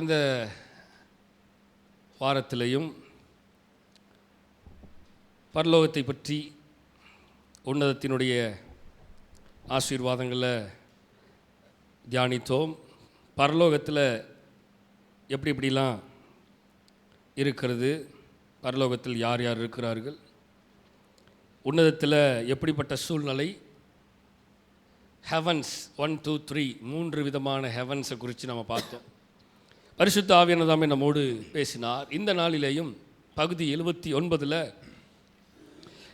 கடந்த வாரத்திலையும் பரலோகத்தை பற்றி உன்னதத்தினுடைய ஆசீர்வாதங்களை தியானித்தோம். பரலோகத்தில் எப்படிலாம் இருக்கிறது, பரலோகத்தில் யார் யார் இருக்கிறார்கள், உன்னதத்தில் எப்படிப்பட்ட சூழ்நிலை, ஹெவன்ஸ் 1 2 3 3 விதமான ஹெவன்ஸை குறித்து நம்ம பார்த்தோம். பரிசுத்த ஆவியானவராமே நம்மோடு பேசினார். இந்த நாளிலேயும் பகுதி 79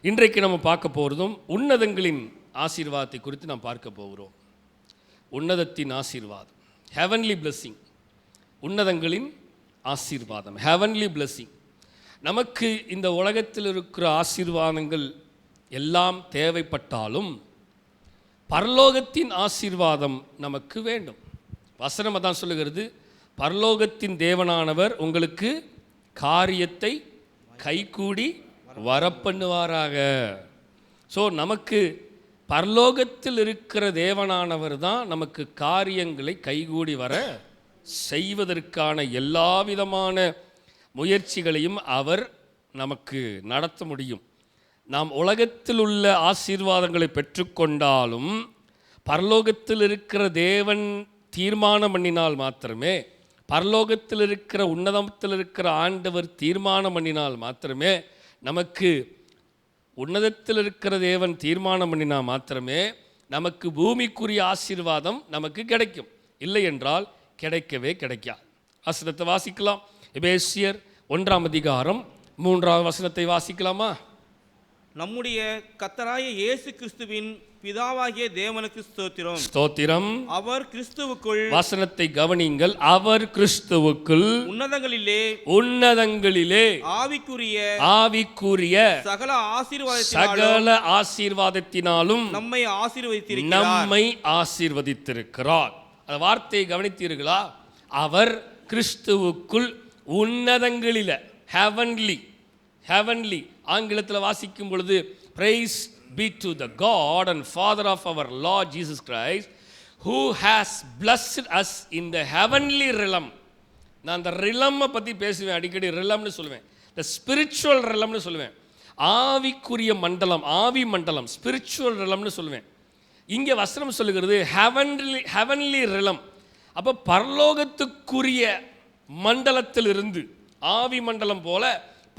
இன்றைக்கு நம்ம பார்க்க போகிறதும் உன்னதங்களின் ஆசீர்வாதத்தை குறித்து நாம் பார்க்க போகிறோம். உன்னதத்தின் ஆசீர்வாதம், ஹெவன்லி பிளெஸ்ஸிங், உன்னதங்களின் ஆசீர்வாதம், ஹெவன்லி பிளெஸ்ஸிங். நமக்கு இந்த உலகத்தில் இருக்கிற ஆசீர்வாதங்கள் எல்லாம் தேவைப்பட்டாலும் பரலோகத்தின் ஆசீர்வாதம் நமக்கு வேண்டும். வசனம் அதான் சொல்லுகிறது, பரலோகத்தின் தேவனானவர் உங்களுக்கு காரியத்தை கைகூடி வரப்பண்ணுவாராக. ஸோ நமக்கு பரலோகத்தில் இருக்கிற தேவனானவர் தான் நமக்கு காரியங்களை கைகூடி வர செய்வதற்கான எல்லா விதமான முயற்சிகளையும் அவர் நமக்கு நடத்த முடியும். நாம் உலகத்தில் உள்ள ஆசீர்வாதங்களை பெற்றுக்கொண்டாலும் பரலோகத்தில் இருக்கிற தேவன் தீர்மானம் பண்ணினால் மாத்திரமே, பரலோகத்தில் இருக்கிற உன்னதத்தில் இருக்கிற ஆண்டவர் தீர்மானம் பண்ணினால் மாத்திரமே, நமக்கு உன்னதத்தில் இருக்கிற தேவன் தீர்மானம் பண்ணினால் மாத்திரமே நமக்கு பூமிக்குரிய ஆசீர்வாதம் நமக்கு கிடைக்கும். இல்லை என்றால் கிடைக்கவே கிடைக்காது. வசனத்தை வாசிக்கலாம். எபேசியர் 1 அதிகாரம் 3 வசனத்தை வாசிக்கலாமா? நம்முடைய கர்த்தராகிய இயேசு கிறிஸ்துவின் பிதாவாகிய தேவனுக்கு ஸ்தோத்திரம். ஸ்தோத்திரம். அவர் கிறிஸ்துவுக்குள், வசனத்தை கவனிங்கள், அவர் கிறிஸ்துவுக்குள் உன்னதங்களிலே ஆவிக்குரிய சகல ஆசீர்வாதத்தினாலும் நம்மை ஆசீர்வதித்திருக்கிறார். அந்த வார்த்தையை கவனித்தீர்களா? அவர் கிறிஸ்துவுக்குள் உன்னதங்களிலே, ஹெவன்லி ஆங்கிலத்தில் வாசிக்கும் பொழுது praise be to the God and Father of our Lord Jesus Christ who has blessed us in the heavenly realm. நான் அந்த ரிலம்மை பற்றி பேசுவேன், அடிக்கடி ரிலம்னு சொல்லுவேன், the spiritual realmனு சொல்லுவேன், ஆவிக்குரிய மண்டலம், ஆவி மண்டலம், spiritual realmனு சொல்லுவேன். இங்கே வசனம் சொல்லுகிறது heavenly realm. அப்போ பரலோகத்துக்குரிய மண்டலத்திலிருந்து, ஆவி மண்டலம் போல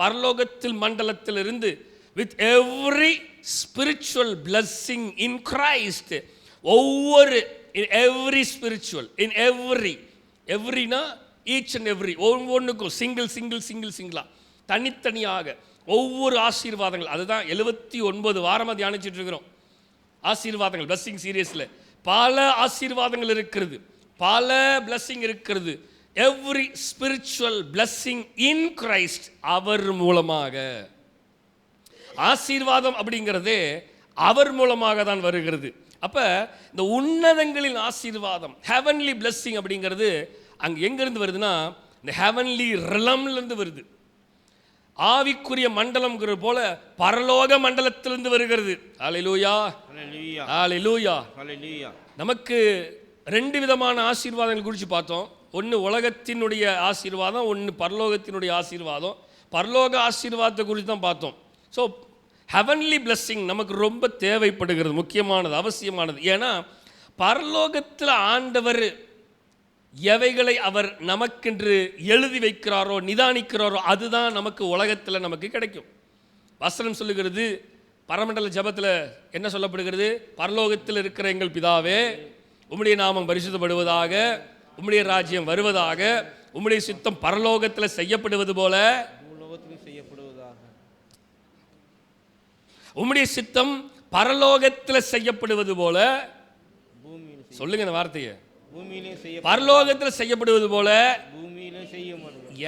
பரலோகத்தில் மண்டலத்திலிருந்து with every spiritual blessing in Christ, ஒவ்வொரு in every spiritual, in everyனா each and every, ஒவ்வொன்றுக்கும் சிங்கிளா தனித்தனியாக ஒவ்வொரு ஆசீர்வாதங்கள். அதுதான் 79 வாரமாக தியானிச்சுட்டு இருக்கிறோம். ஆசீர்வாதங்கள் blessing சீரியஸில் பல ஆசீர்வாதங்கள் இருக்கிறது, பல blessing இருக்கிறது. every spiritual blessing in Christ, அவர் மூலமாக. ஆசீர்வாதம் அப்படிங்கிறதே அவர் மூலமாக தான் வருகிறது. அப்போ இந்த உன்னதங்களின் ஆசீர்வாதம், ஹெவன்லி பிளெஸ்ஸிங் அப்படிங்கிறது அங்கே எங்கேருந்து வருதுன்னா இந்த ஹெவன்லி ரிலம்லேருந்து வருது. ஆவிக்குரிய மண்டலம்ங்கிற போல பரலோக மண்டலத்திலிருந்து வருகிறது. ஹல்லேலூயா, ஹல்லேலூயா. நமக்கு 2 விதமான ஆசீர்வாதங்கள் குறித்து பார்த்தோம். ஒன்று உலகத்தினுடைய ஆசீர்வாதம், ஒன்று பரலோகத்தினுடைய ஆசீர்வாதம். பரலோக ஆசீர்வாதத்தை குறித்து தான் பார்த்தோம். ஸோ ஹெவன்லி பிளெஸ்ஸிங் நமக்கு ரொம்ப தேவைப்படுகிறது, முக்கியமானது, அவசியமானது. ஏன்னா பரலோகத்தில் ஆண்டவர் எவைகளை அவர் நமக்கென்று எழுதி வைக்கிறாரோ, நிதானிக்கிறாரோ, அதுதான் நமக்கு உலகத்தில் நமக்கு கிடைக்கும். வசனம் சொல்லுகிறது, பரமண்டல ஜபத்தில் என்ன சொல்லப்படுகிறது? பரலோகத்தில் இருக்கிற எங்கள் பிதாவே, உம்முடைய நாமம் பரிசுத்தப்படுவதாக, உம்முடைய ராஜ்யம் வருவதாக, உம்முடைய சித்தம் பரலோகத்தில் செய்யப்படுவது போல உம்முடைய சித்தம் பரலோகத்தில் செய்யப்படுவது போல, சொல்லுங்க இந்த வார்த்தையை, பரலோகத்தில் செய்யப்படுவது போல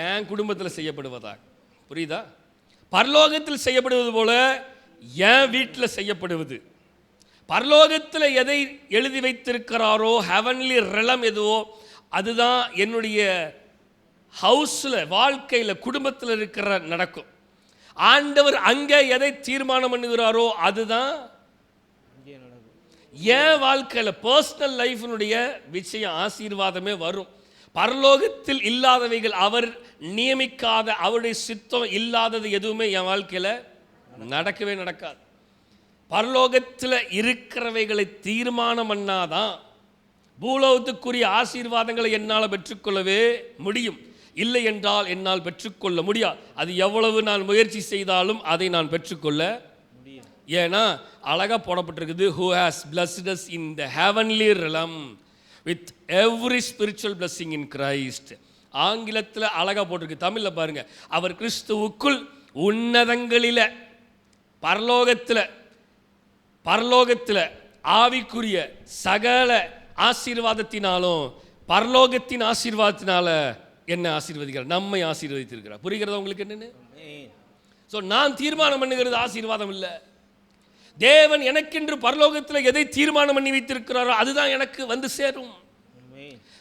என் குடும்பத்தில் செய்யப்படுவதாக. புரியுதா? பரலோகத்தில் செய்யப்படுவது போல என் வீட்டில் செய்யப்படுவது. பரலோகத்தில் எதை எழுதி வைத்திருக்கிறாரோ, ஹெவன்லி ரிலம் எதுவோ, அதுதான் என்னுடைய ஹவுஸில், வாழ்க்கையில், குடும்பத்தில் இருக்கிற நடக்கும். ஆண்டவர் அங்கே எதை தீர்மானம் பண்ணுகிறாரோ அதுதான் என் வாழ்க்கையில், பர்சனல் லைஃபினுடைய விஷயம், ஆசீர்வாதமே வரும். பரலோகத்தில் இல்லாதவைகள், அவர் நியமிக்காத, அவருடைய சித்தம் இல்லாதது எதுவுமே என் வாழ்க்கையில் நடக்கவே நடக்காது. பரலோகத்தில் இருக்கிறவைகளை தீர்மானம் பண்ணாதான் பூலோகத்துக்குரிய ஆசீர்வாதங்களை என்னால் பெற்றுக்கொள்ளவே முடியும். இல்லை என்றால் என்னால் பெற்றுக்கொள்ள முடியாது. அது எவ்வளவு நான் முயற்சி செய்தாலும் அதை நான் பெற்றுக்கொள்ள முடியும். ஏன்னா அழகாக போடப்பட்டிருக்குது, who has blessed us in the heavenly realm with every spiritual blessing in Christ. ஆங்கிலத்தில் அழகாக போட்டிருக்கு, தமிழில் பாருங்க, அவர் கிறிஸ்துவுக்குள் உன்னதங்களில், பரலோகத்தில் ஆவிக்குரிய சகல ஆசீர்வாதத்தினாலும் பரலோகத்தின் ஆசீர்வாதத்தினால என்ன ஆசீர்வதிக்கிறார், நம்மை ஆசீர்வதித்திருக்கிறார். புரிகிறதா உங்களுக்கு என்னன்னு? ஸோ நான் தீர்மானம் பண்ணுகிறது ஆசீர்வாதம் இல்லை. தேவன் எனக்கென்று பரலோகத்தில் எதை தீர்மானம் பண்ணி வைத்திருக்கிறாரோ அதுதான் எனக்கு வந்து சேரும்.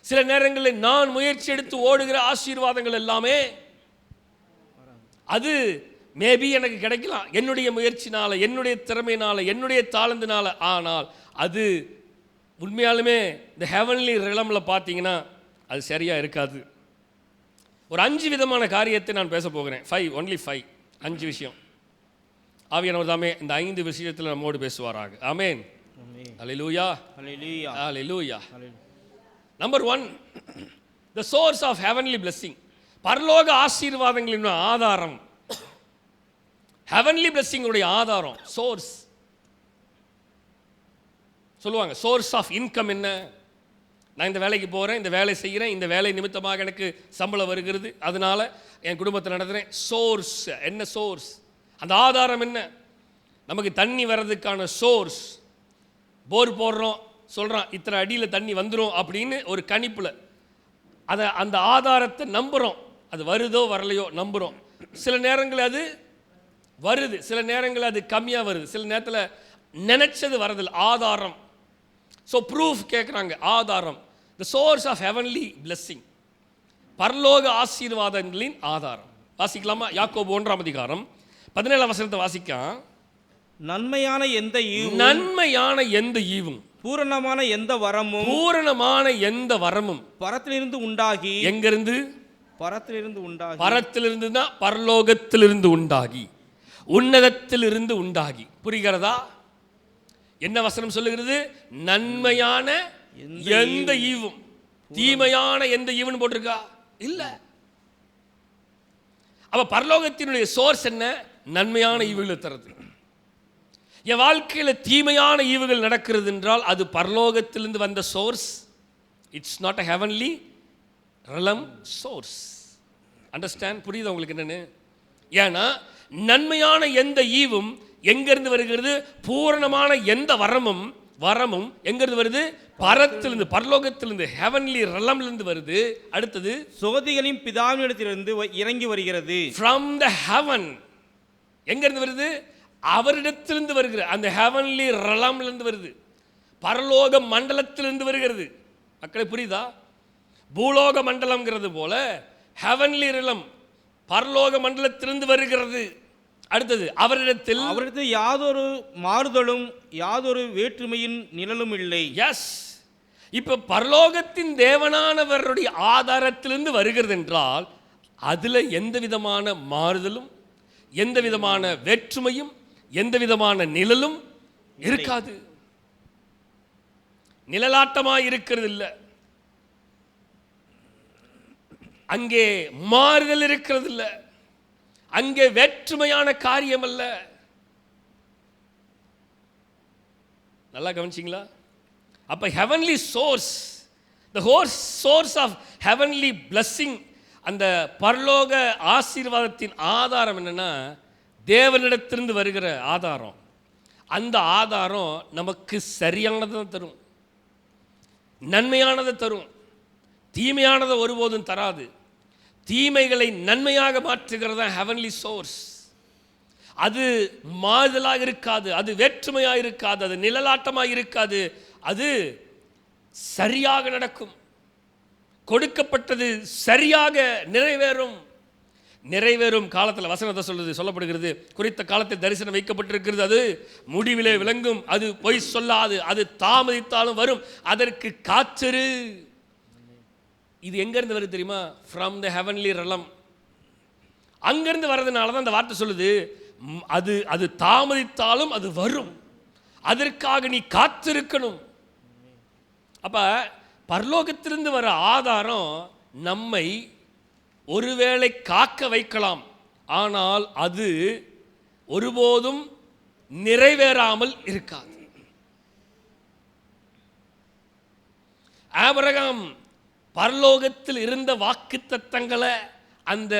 சில நேரங்களில் நான் முயற்சி எடுத்து ஓடுகிற ஆசீர்வாதங்கள் எல்லாமே அது மேபி எனக்கு கிடைக்கலாம் என்னுடைய முயற்சினால, என்னுடைய திறமையினால, என்னுடைய தாளந்தினால. ஆனால் அது உண்மையாலுமே இந்த ஹெவன்லி ரிலமில் பார்த்தீங்கன்னா அது சரியாக இருக்காது. ஒரு 5 விதமான காரியத்தை நான் பேச போகிறேன். 5 விஷயம். ஆவியானவர் தாமே இந்த 5 விஷயத்தில் நம்மோடு பேசுவாராக. Amen. Hallelujah. Hallelujah. Number 1, the source of heavenly blessing. பரலோக ஆசீர்வாதங்களின் ஆதாரம், heavenly blessing உடைய ஆதாரம், சோர்ஸ். சொல்லுவாங்க சோர்ஸ் ஆஃப் இன்கம் என்ன? நான் இந்த வேலைக்கு போகிறேன், இந்த வேலை செய்கிறேன், இந்த வேலை நிமித்தமாக எனக்கு சம்பளம் வருகிறது, அதனால என் குடும்பத்தை நடத்துகிறேன். சோர்ஸ் என்ன? சோர்ஸ், அந்த ஆதாரம் என்ன? நமக்கு தண்ணி வர்றதுக்கான சோர்ஸ், போர் போடுறோம், சொல்கிறான் இத்தனை அடியில் தண்ணி வந்துடும் அப்படின்னு ஒரு கணிப்பில் அதை, அந்த ஆதாரத்தை நம்புகிறோம். அது வருதோ வரலையோ நம்புகிறோம். சில நேரங்கள் அது வருது, சில நேரங்கள் அது கம்மியாக வருது, சில நேரத்தில் நினைச்சது வரதில்லை. ஆதாரம். ஸோ ப்ரூஃப் கேட்குறாங்க, ஆதாரம். The source of heavenly blessing, பரலோக ஆசீர்வாதங்களின் ஆதாரம். வாசிக்கலாமா? யாக்கோபு 1ஆம் அதிகாரம் 17ஆம் வசனத்தை வாசிக்கலாம். நன்மையான எந்த ஈவும் பூரணமான எந்த வரமும் பரத்திலிருந்து உண்டாகி. எங்கிருந்து? பரத்திலிருந்து தான், பரலோகத்திலிருந்து உண்டாகி, உன்னதத்திலிருந்து உண்டாகி. புரிகிறதா? என்ன வசனம் சொல்லுகிறது? நன்மையான எந்த ஈவும். தீமையான எந்த ஈவுன்னு போட்டிருக்கா? இல்ல. அப்ப பரலோகத்தினுடைய சோர்ஸ் என்ன? நன்மையான ஈவுகளை தருது. என் வாழ்க்கையில் தீமையான ஈவுகள் நடக்கிறது என்றால் அது பரலோகத்திலிருந்து வந்த source. It's not a heavenly realm source. Understand? புரியுது உங்களுக்கு என்னன்னு? ஏன்னா நன்மையான எந்த ஈவும் எங்கிருந்து வருகிறது? பூரணமான எந்த வரமும் எங்கிருந்து வருது? பரத்திலிருந்து, பரலோகத்திலிருந்து, ஹெவன்லி ரிலம்லிருந்து வருது. அடுத்தது, சோதிகளின் பிதாவினிடத்திலிருந்து இறங்கி வருகிறது. From the heaven. எங்கிருந்து வருது? அவரிடத்திலிருந்து வருகிற அந்த ஹெவன்லி ரிலம்லிருந்து வருது, பரலோக மண்டலத்திலிருந்து வருகிறது. மக்களை புரியுதா? பூலோக மண்டலம்ங்கிறது போல ஹெவன்லி ரிலம் பரலோக மண்டலத்திலிருந்து வருகிறது. அடுத்தது, அவரிடத்தில் யாதொரு மாறுதலும் யாதொரு வேற்றுமையின் நிழலும் இல்லை. எஸ். இப்ப பரலோகத்தின் தேவனானவருடைய ஆதாரத்திலிருந்து வருகிறது என்றால் அதுல எந்த விதமான மாறுதலும், எந்த விதமான வேற்றுமையும், எந்த விதமான நிழலும் இருக்காது. நிழலாட்டமாய் இருக்கிறது இல்லை, அங்கே மாறுதல் இருக்கிறது இல்லை, அங்கே வேற்றுமையான காரியம் அல்ல. நல்லா கவனிச்சிங்களா? அப்ப heavenly source, the source of heavenly blessing, அந்த பரலோக ஆசீர்வாதத்தின் ஆதாரம் என்னன்னா தேவனிடத்திலிருந்து வருகிற ஆதாரம். அந்த ஆதாரம் நமக்கு சரியானதை தரும், நன்மையானதை தரும், தீமையானதை ஒருபோதும் தராது. தீமைகளை நன்மையாக மாற்றுகிறது தான் ஹெவன்லி சோர்ஸ். அது மாறுதலாக இருக்காது, அது வேற்றுமையாக இருக்காது, அது நிழலாட்டமாக இருக்காது, அது சரியாக நடக்கும். கொடுக்கப்பட்டது சரியாக நிறைவேறும் காலத்தில் வசனத்தை சொல்லப்படுகிறது. குறித்த காலத்தில் தரிசனம் வைக்கப்பட்டிருக்கிறது, அது முடிவிலே விளங்கும், அது பொய் சொல்லாது, அது தாமதித்தாலும் வரும், அதற்கு காத்திரு. இது எங்கேருந்து வருது தெரியுமா? From the heavenly ரெலம். அங்கேருந்து வர்றதுனால தான் அந்த வார்த்தை சொல்லுது, அது அது தாமதித்தாலும் அது வரும், அதற்காக நீ காத்திருக்கணும். அப்போ பரலோகத்திலிருந்து வர ஆதாரம் நம்மை ஒருவேளை காக்க வைக்கலாம், ஆனால் அது ஒருபோதும் நிறைவேறாமல் இருக்காது. ஆபிரகாம் பரலோகத்தில் இருந்த வாக்குத்தத்தங்களை, அந்த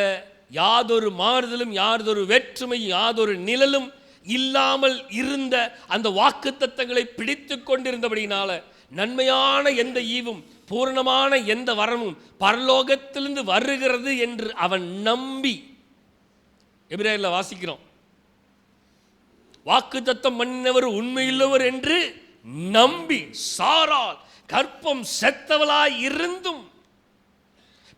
யாதொரு மாறுதலும் யாதொரு வேற்றுமை யாதொரு நிழலும் இல்லாமல் இருந்த அந்த வாக்குத்தத்தங்களை பிடித்து கொண்டிருந்தபடினால நன்மையான எந்த ஈவும் பூரணமான எந்த வரமும் பரலோகத்திலிருந்து வருகிறது என்று அவன் நம்பி, எபிரேயர்ல வாசிக்கிறோம், வாக்குத்தத்தம் பண்ணினவர் உண்மையுள்ளவர் என்று நம்பி சாராள் கற்பம் செத்தவளாய் இருந்தும்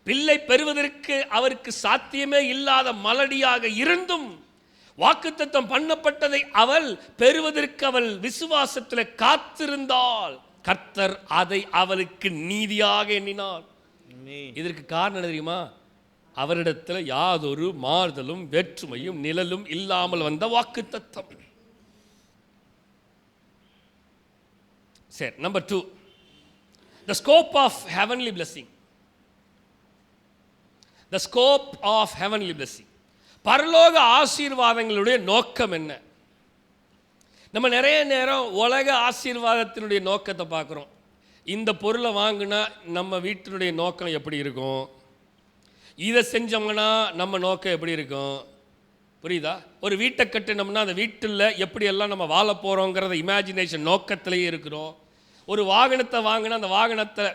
பிள்ளை பெறுவதற்கு அவருக்கு சாத்தியமே இல்லாத மலடியாக இருந்தும் வாக்குத்தத்தம் பண்ணப்பட்டதை அவள் பெறுவதற்கு அவள் விசுவாசத்தில் காத்திருந்தாள். கர்த்தர் அதை அவளுக்கு நீதியாக எண்ணினார். இதற்கு காரணம் என்ன தெரியுமா? அவரிடத்தில் யாதொரு மாறுதலும் வேற்றுமையும் நிழலும் இல்லாமல் வந்த வாக்குத்தத்தம். சரி, number 2, the scope of heavenly blessing. The scope of heavenly blessing. பரலோக ஆசீர்வாதங்களுடைய நோக்கம் என்ன? நம்ம நிறைய நேரம் உலக ஆசீர்வாதத்தினுடைய நோக்கத்தை பார்க்குறோம். இந்த பொருளை வாங்கினா நம்ம வீட்டினுடைய நோக்கம் எப்படி இருக்கும், இதை செஞ்சோம்னா நம்ம நோக்கம் எப்படி இருக்கும், புரியுதா? ஒரு வீட்டை கட்டினோம்னா அந்த வீட்டில் எப்படியெல்லாம் நம்ம வாழ போகிறோங்கிறத இமேஜினேஷன் நோக்கத்திலேயே இருக்கிறோம். ஒரு வாகனத்தை வாங்கினா அந்த வாகனத்தை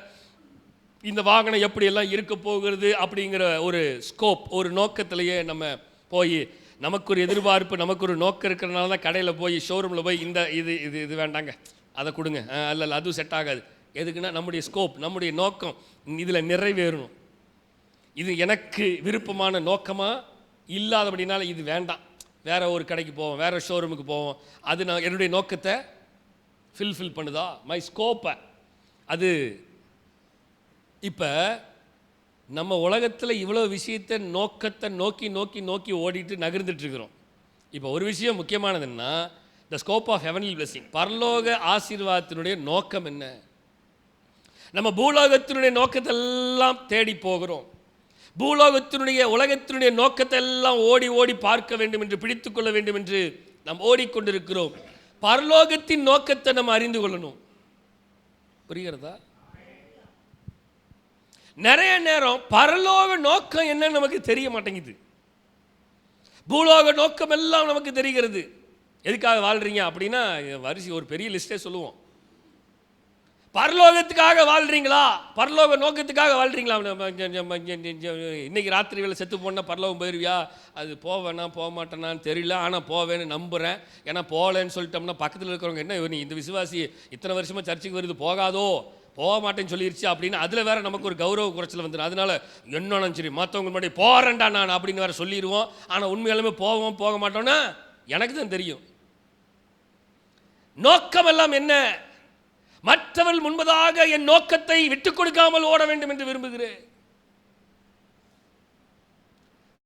இந்த வாகனம் எப்படியெல்லாம் இருக்க போகிறது அப்படிங்கிற ஒரு ஸ்கோப், ஒரு நோக்கத்திலேயே நம்ம போய், நமக்கு ஒரு எதிர்பார்ப்பு, நமக்கு ஒரு நோக்கம் இருக்கிறனால தான் கடையில் போய் ஷோரூமில் போய் இந்த இது இது இது வேண்டாங்க அதை கொடுங்க, அல்ல அதுவும் செட் ஆகாது. எதுக்குன்னா நம்முடைய ஸ்கோப், நம்முடைய நோக்கம் இதில் நிறைவேறணும். இது எனக்கு விருப்பமான நோக்கமாக இல்லாதபடினால இது வேண்டாம், வேறு ஒரு கடைக்கு போவோம், வேறு ஷோரூமுக்கு போவோம். அது நான் என்னுடைய நோக்கத்தை ஃபில்ஃபில் பண்ணுதா, மை ஸ்கோப்பை? அது இப்போ நம்ம உலகத்தில் இவ்வளோ விஷயத்தை நோக்கத்தை நோக்கி நோக்கி நோக்கி ஓடிட்டு நகர்ந்துட்டுருக்குறோம். இப்போ ஒரு விஷயம் முக்கியமானதுன்னா, the scope of heavenly blessing, பரலோக ஆசீர்வாதத்தினுடைய நோக்கம் என்ன? நம்ம பூலோகத்தினுடைய நோக்கத்தை எல்லாம் தேடி போகிறோம். பூலோகத்தினுடைய உலகத்தினுடைய நோக்கத்தை எல்லாம் ஓடி ஓடி பார்க்க வேண்டும் என்று, பிடித்து கொள்ள வேண்டும் என்று நாம் ஓடிக்கொண்டிருக்கிறோம். பரலோகத்தின் நோக்கத்தை நம்ம அறிந்து கொள்ளணும். புரிகிறதா? நிறைய நேரம் பரலோக நோக்கம் என்ன நமக்கு தெரிய மாட்டேங்குது, பூலோக நோக்கம் எல்லாம் நமக்கு தெரிகிறது. எதுக்காக வாழ்றீங்க அப்படின்னா வரிசை ஒரு பெரிய லிஸ்டே சொல்லுவோம். பரலோகத்துக்காக வாழ்றீங்களா, பரலோக நோக்கத்துக்காக வாழ்றீங்களா? இன்னைக்கு ராத்திரி வேலை செத்து போனால் பரலோகம் போயிருவியா? அது போவேனா போக மாட்டேனான்னு தெரியல, ஆனால் போவேன்னு நம்புகிறேன். ஏன்னா போகலன்னு சொல்லிட்டோம்னா பக்கத்தில் இருக்கிறவங்க என்ன நீ இந்த விசுவாசி இத்தனை வருஷமாக சர்ச்சுக்கு வருது போகாதோ, போக மாட்டேன்னு சொல்லிருச்சு அப்படின்னு அதில் வேற நமக்கு ஒரு கௌரவ குறைச்சல் வந்துடும். அதனால என்னன்னு சரி மற்றவங்க முன்னாடி போகிறேன்டா நான் அப்படின்னு வேற சொல்லிடுவோம். ஆனால் உண்மையாலுமே போவோம் போக மாட்டோன்னா எனக்கு தான் தெரியும். நோக்கம் எல்லாம் என்ன? மற்றவர்கள் முன்பதாக என் நோக்கத்தை விட்டுக் கொடுக்காமல் ஓட வேண்டும் என்று விரும்புகிறேன்.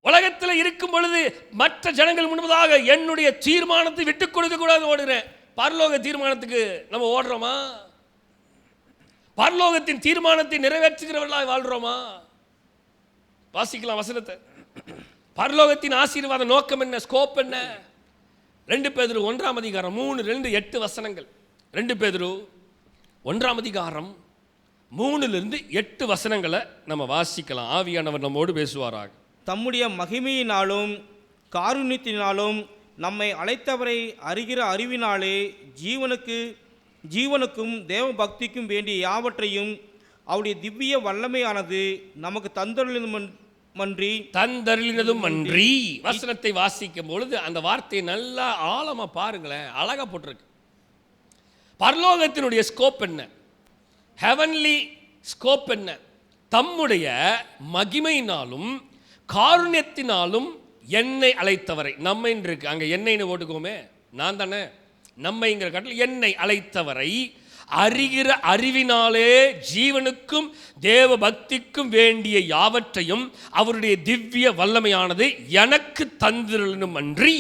உலகத்தில் இருக்கும் பொழுது மற்ற ஜனங்கள் முன்பதாக என்னுடைய தீர்மானத்தை விட்டுக் கொடுக்க கூடாது ஓடுகிறேன். பரலோக தீர்மானத்துக்கு நம்ம ஓடுறோமா? பரலோகத்தின் தீர்மானத்தை நிறைவேற்றுகிறவர்களாக வாழ்றோமா? வாசிக்கலாம் வசனத்தை. பரலோகத்தின் ஆசீர்வாத நோக்கம் என்ன, ஸ்கோப் என்ன? 2 பேதுரு 1 அதிகாரம் 3, 2, 8 வசனங்கள். 2 பேதுரு 1 3 8 வசனங்களை நம்ம வாசிக்கலாம். ஆவியானவர் நம்மோடு பேசுவாராக. தம்முடைய மகிமையினாலும் காருண்யத்தினாலும் நம்மை அழைத்தவரை அறிகிற அறிவினாலே ஜீவனுக்கும் தேவ பக்திக்கும் வேண்டிய யாவற்றையும் அவருடைய திவ்ய வல்லமையானது நமக்கு தந்தருளினதும் அன்றி. வசனத்தை வாசிக்கும் பொழுது அந்த வார்த்தையை நல்லா ஆழமாக பாருங்களேன், அழகா போட்டிருக்கு. பரலோகத்தினுடைய ஸ்கோப் என்ன, ஹெவன்லி ஸ்கோப் என்ன? தம்முடைய மகிமையினாலும் காருண்யத்தினாலும் என்னை அழைத்தவரை, நம்மை இருக்கு அங்கே என்னைன்னு ஓட்டுக்கோமே, நான் தானே நம்மைங்கிற கட்டில் என்னை அழைத்தவரை அறிகிற அறிவினாலே ஜீவனுக்கும் தேவ பக்திக்கும் வேண்டிய யாவற்றையும் அவருடைய திவ்ய வல்லமையானது எனக்கு தந்திரலும் அன்றி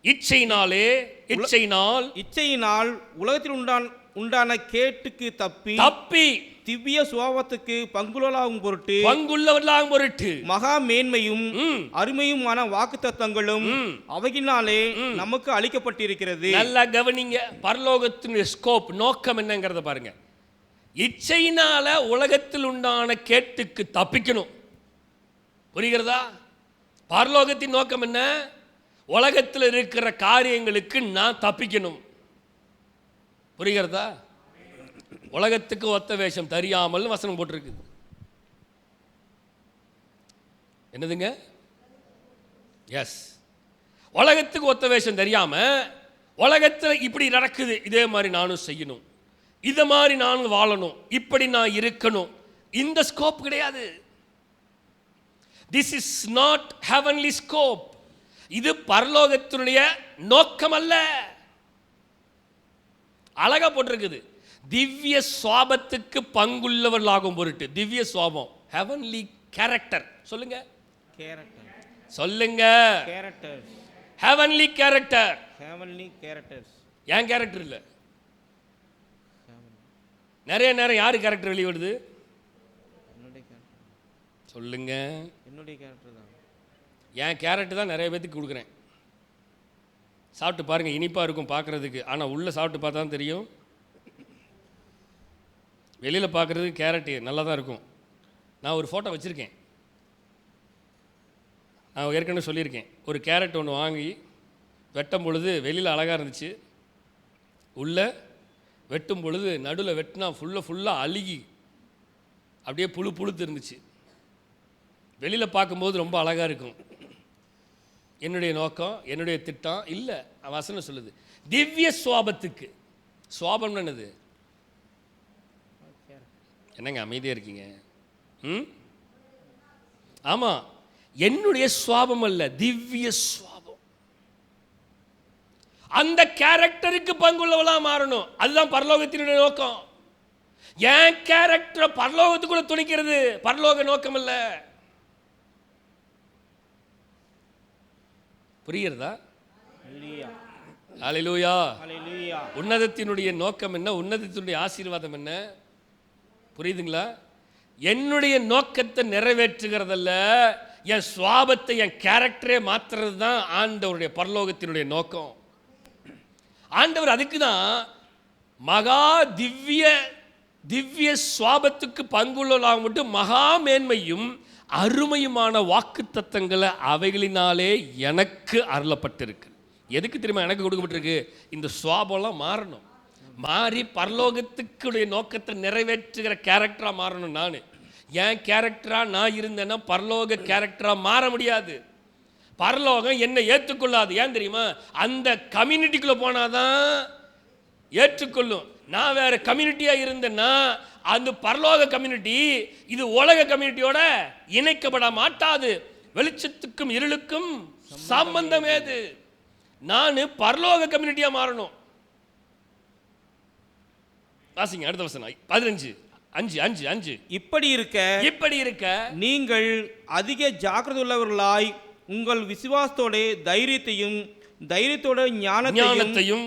இச்சையினால் உலகத்தில் உண்டான கேட்டுக்கு தப்பி திவ்ய சுபாவத்துக்கு பங்குள்ளவர்களாகும் பொருட்டு மகா மேன்மையும் அருமையுமான வாக்குத்தத்தங்களும் அவையினாலே நமக்கு அளிக்கப்பட்டிருக்கிறது. நல்லா கவனிங்க, பரலோகத்தினுடைய ஸ்கோப், நோக்கம் என்னங்கிறத பாருங்க. இச்சையினால உலகத்தில் உண்டான கேட்டுக்கு தப்பிக்கணும். புரிகிறதா? பரலோகத்தின் நோக்கம் என்ன? உலகத்தில் இருக்கிற காரியங்களுக்கு நான் தப்பிக்கணும். புரிகிறதா? உலகத்துக்கு ஒத்த வேஷம் தெரியாமல் வசனம் போட்டிருக்கு. என்னதுங்க? எஸ், உலகத்துக்கு ஒத்த வேஷம் தெரியாம உலகத்தில் இப்படி நடக்குது, இதே மாதிரி நானும் செய்யணும், இதை மாதிரி நானும் வாழணும், இப்படி நான் இருக்கணும். இந்த ஸ்கோப் கிடையாது. This is not heavenly scope. இது பரலோகத்தினுடைய நோக்கம் அல்ல. அழகா போட்டிருக்குது, திவ்ய சுவாபத்துக்கு பங்குள்ளவர்களாகும் பொருட்டு. திவ்ய சுவாபம், ஹெவன்லி கேரக்டர். சொல்லுங்க, சொல்லுங்க, ஹெவன்லி கேரக்டர். ஏன் கேரக்டர் இல்ல? நிறைய நேரம் யாரு கேரக்டர் வெளிப்படுது? சொல்லுங்க. என்னுடைய கேரக்டர் தான். என் கேரக்டர் தான் நிறைய பேத்துக்கு கொடுக்குறேன். சாப்பிட்டு பாருங்க, இனிப்பா இருக்கும் பார்க்கறதுக்கு, ஆனா உள்ள சாப்பிட்டு பார்த்தா தான் தெரியும். வெளியில் பார்க்குறதுக்கு கேரட்டு நல்லா தான் இருக்கும். நான் ஒரு ஃபோட்டோ வச்சுருக்கேன், நான் ஏற்கனவே சொல்லியிருக்கேன். ஒரு கேரட் ஒன்று வாங்கி வெட்டும் பொழுது வெளியில் அழகாக இருந்துச்சு, உள்ளே வெட்டும் பொழுது நடுவில் வெட்டினா ஃபுல்லாக அழுகி அப்படியே புழுத்து இருந்துச்சு. வெளியில் பார்க்கும்போது ரொம்ப அழகாக இருக்கும். என்னுடைய நோக்கம், என்னுடைய திட்டம் இல்லை. வசனம் சொல்லுது திவ்ய சுவாபத்துக்கு. சுவாபம் என்னது? என்னங்க அமைதியாக இருக்கீங்க? ஆமாம், என்னுடைய சுவாபம் அல்ல, திவ்ய சுவாபம். அந்த கேரக்டருக்கு பங்குள்ளவளா மாறணும். அதுதான் பரலோகத்தினுடைய நோக்கம். என் கேரக்டரை பரலோகத்துக்குள்ள துணிக்கிறது பரலோக நோக்கம் அல்ல. புரியுறதா? ஹல்லேலூயா. உன்னதத்தினுடைய நோக்கம் என்ன? உன்னதத்தினுடைய ஆசீர்வாதம் என்ன? புரியுதுங்களா? என்னுடைய நோக்கத்தை நிறைவேற்றுகிறதல்ல, என் சுவாபத்தை, என் கேரக்டரே மாற்றுறது தான் ஆண்டவருடைய பரலோகத்தினுடைய நோக்கம். ஆண்டவர் அதுக்கு தான் மகா திவ்ய சுவாபத்துக்கு பங்குள்ளவர்களாக மட்டும் மகா மேன்மையும் அருமையுமான வாக்கு தத்தங்களை அவைகளினாலே எனக்கு அருளப்பட்டிருக்கு. எதுக்கு தெரியுமா எனக்கு கொடுக்கப்பட்டிருக்கு? இந்த சுவாபம்லாம் மாறணும், மாறி பரலோகத்துக்குடைய நோக்கத்தை நிறைவேற்றுகிற கேரக்டராக மாறணும். நான் என் கேரக்டராக நான் இருந்தேன்னா பரலோக கேரக்டராக மாற முடியாது. பரலோகம் என்னை ஏற்றுக்கொள்ளாது. ஏன் தெரியுமா? அந்த கம்யூனிட்டிக்குள்ளே போனாதான் ஏற்றுக்கொள்ளும். நான் வேற கம்யூனிட்டியாக இருந்தேன்னா அந்த பரலோக கம்யூனிட்டி இது உலக கம்யூனிட்டியோட இணைக்கப்பட மாட்டாது. வெளிச்சத்துக்கும் இருளுக்கும் சம்பந்தம் ஏது? நான் பரலோக கம்யூனிட்டியா மாறணும். வாசிங்க அடுத்த வசனம் 15:5. இப்படி இருக்க நீங்கள் அதிக ஜாக்கிரதை உள்ளவர்களாய் உங்கள் விசுவாசத்தோட தைரியத்தோட ஞானத்தையும்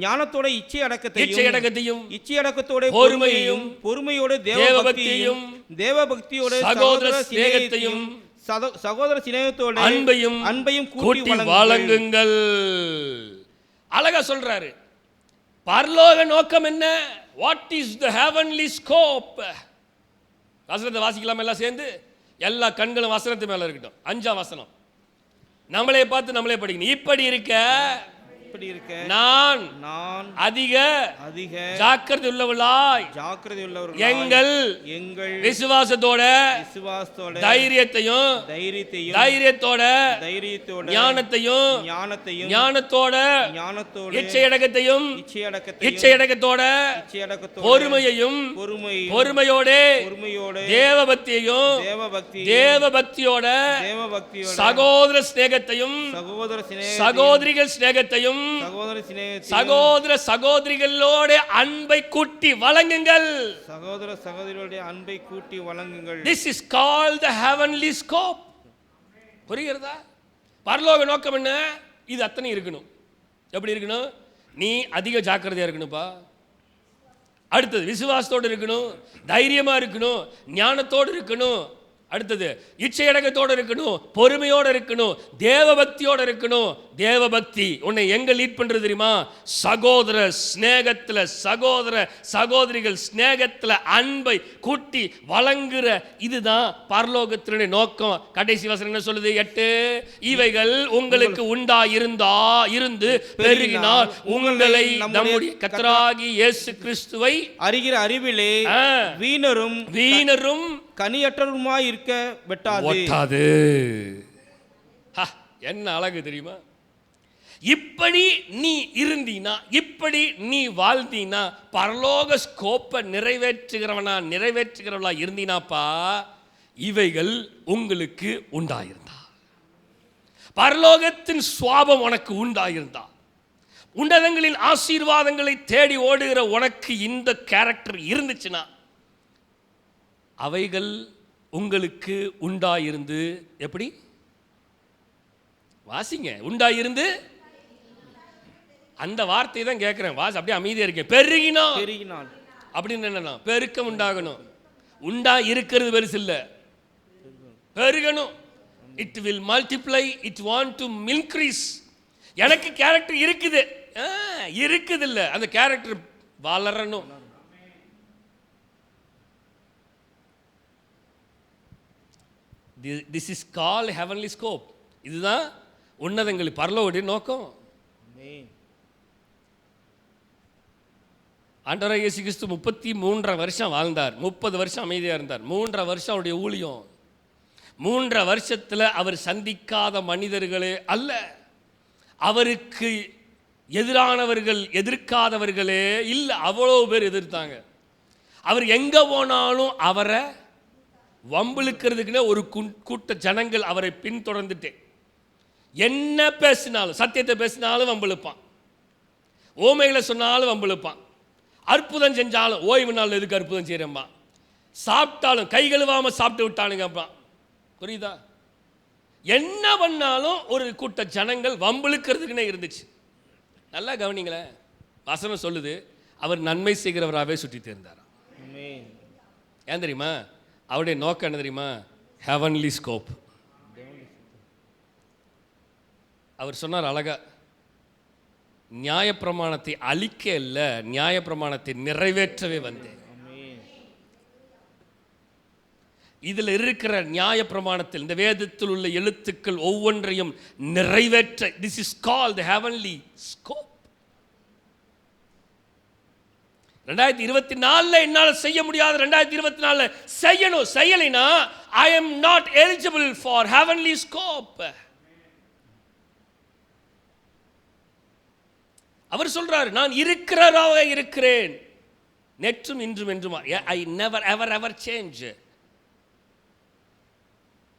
ஞானத்தோட இச்சை அடக்கத்தோட பொறுமையோட தேவபக்தியோட சகோதர சிநேகத்தோட அன்பையும் கூட்டி வழங்குங்கள். அழகா சொல்றாரு. பரலோக நோக்கம் என்ன? What is the heavenly scope? வசனத்தை வாசிக்கலாம் எல்லாம் சேர்ந்து. எல்லா கண்களும் வசனத்து மேல இருக்கட்டும். 5ஆம் வசனம் நம்மளே பார்த்து நம்மளே படிக்கணும். இப்படி இருக்க நான் அதிக ஜாக்கிரதை உள்ளவர்களாய் எங்கள் விசுவாசத்தோட தைரியத்தோட ஞானத்தோட இச்சையடக்கத்தோட பொறுமையோட தேவபக்தியோட சகோதர சிநேகத்தையும் சகோதரிகள் சிநேகத்தையும் சகோதர சிநேகத்தையும் சகோதர சகோதரிகளோட அன்பை கூட்டி வழங்குங்கள். சகோதர சகோதரிகளுடைய அன்பை கூட்டி வழங்குங்கள். This is called the heavenly scope. புரிகிறதா? பரலோக நோக்கம் என்ன? இது அத்தனை இருக்கணும். எப்படி இருக்கணும்? நீ அதிக ஜாக்கிரதையா இருக்கணும்பா. அடுத்தது விசுவாசத்தோடு இருக்கணும், தைரியமா இருக்கணும், ஞானத்தோடு இருக்கணும். அடுத்தது இச்சையடக்கத்தோடு இருக்கணும், பொறுமையோடு இருக்கணும், தேவ பக்தியோடு இருக்கணும். தேவ பக்தி உன்னை எங்க லீட் பண்றது தெரியுமா? சகோதர ஸ்நேகத்துல, சகோதர சகோதரிகள் ஸ்நேகத்துல அன்பை கூட்டி வழங்குற இதுதான் பரலோகத்தினுடைய நோக்கம். கடைசி வசனம் என்ன சொல்லுது? 8 இவைகள் உங்களுக்கு உண்டா இருந்து பெருகினால் உங்களை நம்முடைய கர்த்தராகிய இயேசு கிறிஸ்துவை அறிகிற அறிவிலே வீணரும் கனியற்றவருமாய் இருக்க வெட்டாது. என்ன அழகு தெரியுமா? இப்படி நீ இருந்தீனா, இப்படி நீ வாழ்ந்தீனா, பரலோக ஸ்கோப்பை நிறைவேற்றுகிறவளா இருந்தீனாப்பா, இவைகள் உங்களுக்கு உண்டாயிருந்தா, பரலோகத்தின் சுவாபம் உனக்கு உண்டாயிருந்தா, உன்னதங்களின் ஆசீர்வாதங்களை தேடி ஓடுகிற உனக்கு இந்த கேரக்டர் இருந்துச்சுன்னா, அவைகள் உங்களுக்கு உண்டாயிருந்து எப்படி? வாசிங்க. உண்டாயிருந்து, அந்த வார்த்தையை தான் கேட்கிறேன். வாசி, அப்படியே அமைதியா இருக்கேன். பெருகினால் அப்படின்னு என்னன்னா பெருக்கம் உண்டாகணும். உண்டா இருக்கிறது பெருசு இல்ல, பெருகணும். It will multiply, it want to increase. எனக்கு கேரக்டர் இருக்குது இல்ல, அந்த கேரக்டர் வளரணும். This is call heavenly scope. இதுதான் உன்னதங்கள் பரலோகத்தின் நோக்கம். ஆண்டவராகிய இயேசு கிறிஸ்து 33 வருஷம் வாழ்ந்தார். 30 வருஷம் அமைதியாக இருந்தார். 3 வருஷம் அவருடைய ஊழியம். 3 வருஷத்தில் அவர் சந்திக்காத மனிதர்களே அல்ல, அவருக்கு எதிரானவர்கள், எதிர்க்காதவர்களே இல்லை, அவ்வளோ பேர் எதிர்த்தாங்க. அவர் எங்கே போனாலும் அவரை வம்பிழுக்கிறதுக்குன்னே ஒரு கூட்ட ஜனங்கள் அவரை பின்தொடர்ந்துட்டு என்ன பேசினாலும், சத்தியத்தை பேசினாலும் வம்பிழுப்பான், ஓமைகளை சொன்னாலும் வம்பிழுப்பான், அற்புதம் செஞ்சாலும் ஓய்வு நாள் எதுக்கு அற்புதம் செய்கிறேன்பா, சாப்பிட்டாலும் கை கழுவாமல் சாப்பிட்டு விட்டானுங்கப்பா. புரியுதா? என்ன பண்ணாலும் ஒரு கூட்ட ஜனங்கள் வம்பிழுக்கிறதுக்குன்னே இருந்துச்சு. நல்லா கவனிங்களேன், வசனம் சொல்லுது, அவர் நன்மை செய்கிறவராகவே சுற்றி தேர்ந்தார். ஏன் தெரியுமா? அவருடைய நோக்கம் என்ன தெரியுமா? Heavenly scope. அவர் சொன்னார் அழகா, நியாயப்பிரமாணத்தை அழிக்க அல்ல, நியாயப்பிரமாணத்தை நிறைவேற்றவே வந்தேன். இதில் இருக்கிற நியாயப்பிரமாணத்தில், இந்த வேதத்தில் உள்ள எழுத்துக்கள் ஒவ்வொன்றையும் நிறைவேற்ற, this is called heavenly scope. 2024 என்னால் செய்ய முடியாது, 2024 செய்யணும். செய்யலைனா I am not eligible for heavenly scope. அவர் சொல்றாரு, நான் இருக்கிறவராக இருக்கிறேன், நேற்றும் இன்றும் என்றுமா. I never ever ever change.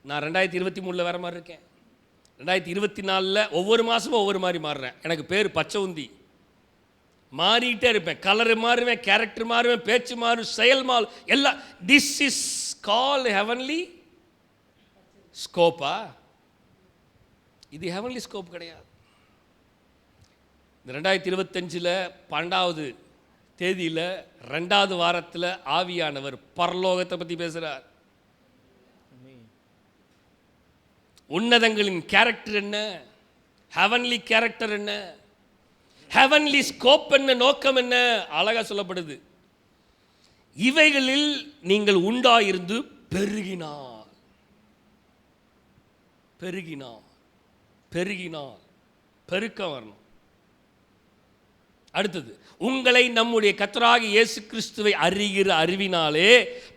நான் 2023 வேற மாதிரி இருக்கேன். 2024 ஒவ்வொரு மாசமும் ஒவ்வொரு மாதிரி மாறுறேன். எனக்கு பேர் பச்சவுந்தி. மாறிட்டே இருப்பேன், கலர் மாறுவேன், கேரக்டர் மாறுவேன், பேச்சு மாறும், செயல் மாறும், எல்லாம். திஸ் இஸ் கால் ஹெவன்லி ஸ்கோப்பா? இது ஹெவன்லி ஸ்கோப் கிடையாது. இந்த 2025 12வது தேதியில் 2வது வாரத்தில் ஆவியானவர் பரலோகத்தை பற்றி பேசுகிறார். உன்னதங்களின் கேரக்டர் என்ன, ஹெவன்லி கேரக்டர் என்ன, ஹெவன்லி ஸ்கோப் என்ன, நோக்கம் என்ன, அழகா சொல்லப்படுது. இவைகளில் நீங்கள் உண்டாயிருந்து பெருகினார், பெருகினார், பெருகினார், பெருக்கம் வரணும். அடுத்தது, உங்களை நம்முடைய கர்த்தராகிய இயேசு கிறிஸ்துவை அறிகிற அறிவினாலே.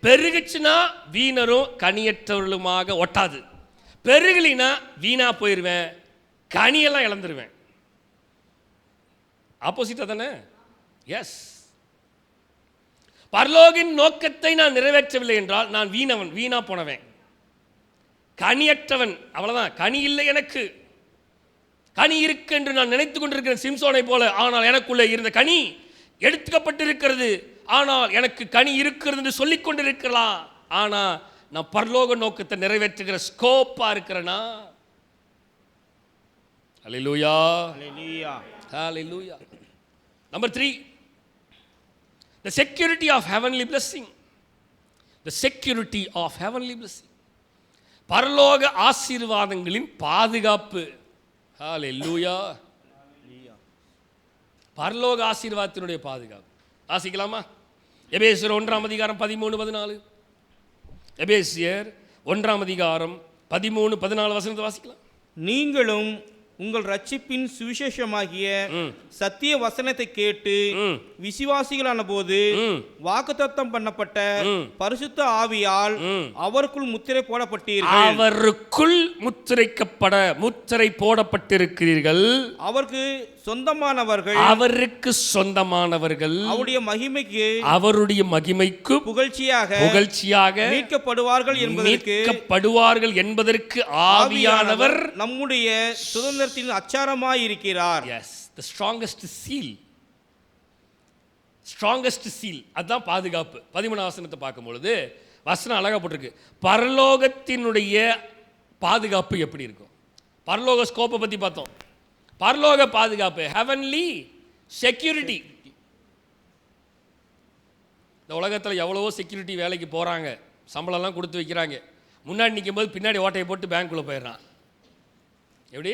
பெருகுச்சுன்னா வீணரும் கனியற்றவர்களுமாக ஒட்டாது. பெருகலினா வீணா போயிடுவேன், கனியெல்லாம் இழந்துருவேன். ஆப்போசிட்டா தானே? எஸ். பரலோகின் நோக்கத்தை நான் நிறைவேற்றவில்லை என்றால் நான் வீணவன், வீணா போனவன், கனியற்றவன், அவ்வளவுதான். கனி இல்லை எனக்கு. கனி இருக்கு என்று நான் நினைத்து கொண்டிருக்கிறேன் சிம்சோனை போல. ஆனால் எனக்குள்ளே இருந்த கனி எடுத்துக்கப்பட்டிருக்கிறது. ஆனால் எனக்கு கனி இருக்கிறது என்று சொல்லிக் கொண்டிருக்கலாம். ஆனால் நான் பரலோக நோக்கத்தை நிறைவேற்றுகிற ஸ்கோப்பா இருக்கிறேனா? Hallelujah, hallelujah. Hallelujah. Number 3, the security of heavenly blessing. The security of heavenly blessing. பரலோக ஆசீர்வாதங்களின் பாதுகாப்பு. ஹல்லேலூயா. பரலோக ஆசீர்வாதத்தினுடைய பாதுகாப்பு வாசிக்கலாமா? எபேசியர் 1:13-14. எபேசியர் 1:13-14 வசனத்தை வாசிக்கலாம். நீங்களும் உங்கள் ரட்சிப்பின் சுவிசேஷமாகிய சத்திய வசனத்தை கேட்டு விசுவாசிகளான போது வாக்குத்தத்தம் பண்ணப்பட்ட பரிசுத்த ஆவியால் அவருக்குள் முத்திரை போடப்பட்டீர்கள். அவருக்குள் முத்திரை போடப்பட்டிருக்கிறீர்கள். அவருக்கு சொந்தமானவர்கள், அவருக்கு சொந்தமானவர்கள், அவருடைய மகிமைக்கு புகழ்ச்சியாக மீட்கப்படுவார்கள் என்பதற்கு ஆவியானவர் நம்முடைய சுதந்திரத்தின் அச்சாரமாய் இருக்கிறார். Yes, the strongest seal. அதான் பாதுகாப்பு. 13 வசனத்தை பார்க்கும் பொழுது வசனம் அழகா போட்டிருக்கு. பரலோகத்தினுடைய பாதுகாப்பு எப்படி இருக்கும்? பரலோக ஸ்கோப்பை பத்தி பார்த்தோம். பரலோக பாதுகாப்பு, ஹெவன்லி செக்யூரிட்டி. இந்த உலகத்தில் எவ்வளவோ செக்யூரிட்டி வேலைக்கு போகிறாங்க, சம்பளம்லாம் கொடுத்து வைக்கிறாங்க. முன்னாடி நிற்கும் போது பின்னாடி ஓட்டையை போட்டு பேங்க்குள்ளே போயிடுறான். எப்படி?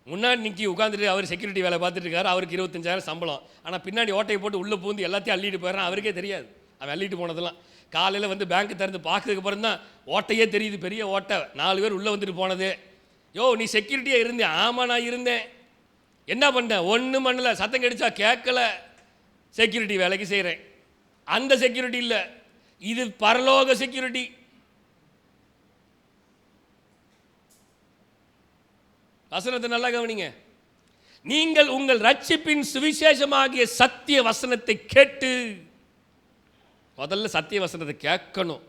முன்னாடி நிற்கி உட்காந்துட்டு அவர் செக்யூரிட்டி வேலை பார்த்துட்டு இருக்காரு, அவருக்கு 25,000 சம்பளம். ஆனால் பின்னாடி ஓட்டையை போட்டு உள்ளே பூந்து எல்லாத்தையும் அள்ளிட்டு போயிடறான். அவருக்கே தெரியாது அவன் அள்ளிட்டு போனதெல்லாம். காலையில் வந்து பேங்க்கு திறந்து பார்க்கறதுக்கு அப்புறம் தான் ஓட்டையே தெரியுது, பெரிய ஓட்டை, 4 பேர் உள்ளே வந்துட்டு போனது. யோ, நீ செக்யூரிட்டியாக இருந்தேன். ஆமாம், நான் இருந்தேன். என்ன பண்ணேன்? ஒன்றும் பண்ணலை. சத்தம் கடிச்சா கேட்கல. செக்யூரிட்டி வேலைக்கு செய்கிறேன். அந்த செக்யூரிட்டி இல்லை, இது பரலோக செக்யூரிட்டி. வசனத்தை நல்லா கவனிங்க. நீங்கள் உங்கள் ரட்சிப்பின் சுவிசேஷமாகிய சத்திய வசனத்தை கேட்டு, முதல்ல சத்திய வசனத்தை கேட்கணும்.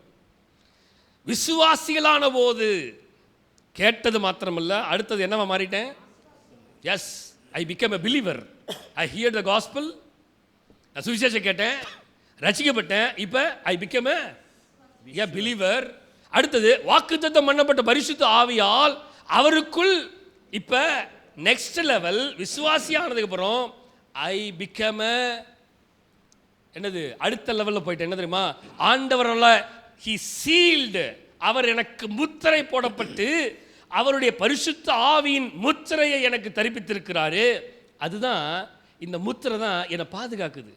விசுவாசிகளான போது கேட்டது மாத்திரமல்ல, அடுத்தது என்னவா மாறிட்டேன்? Yes, I become a believer. I hear the gospel. நான் சுவிசேஷம் கேட்டேன், ரசிக்கப்பட்டேன். இப்போ ஐ பிகம் எ பிலீவர். அடுத்தது வாக்குத்தத்தம் பண்ணப்பட்ட பரிசுத்த ஆவியால் அவருக்குள். இப்போ நெக்ஸ்ட் லெவல், விசுவாசியானதுக்கு அப்புறம் ஐ பிகம் என்னது? அடுத்த லெவலில் போயிட்டு என்ன தெரியுமா? ஆண்டவரால் ஹி சீல்டு. அவர் எனக்கு முத்திரை போடப்பட்டு அவருடைய பரிசுத்த ஆவியின் முத்திரையை எனக்கு தரிப்பித்திருக்கிறாரு. அதுதான், இந்த முத்திரை தான் என்னை பாதுகாக்குது.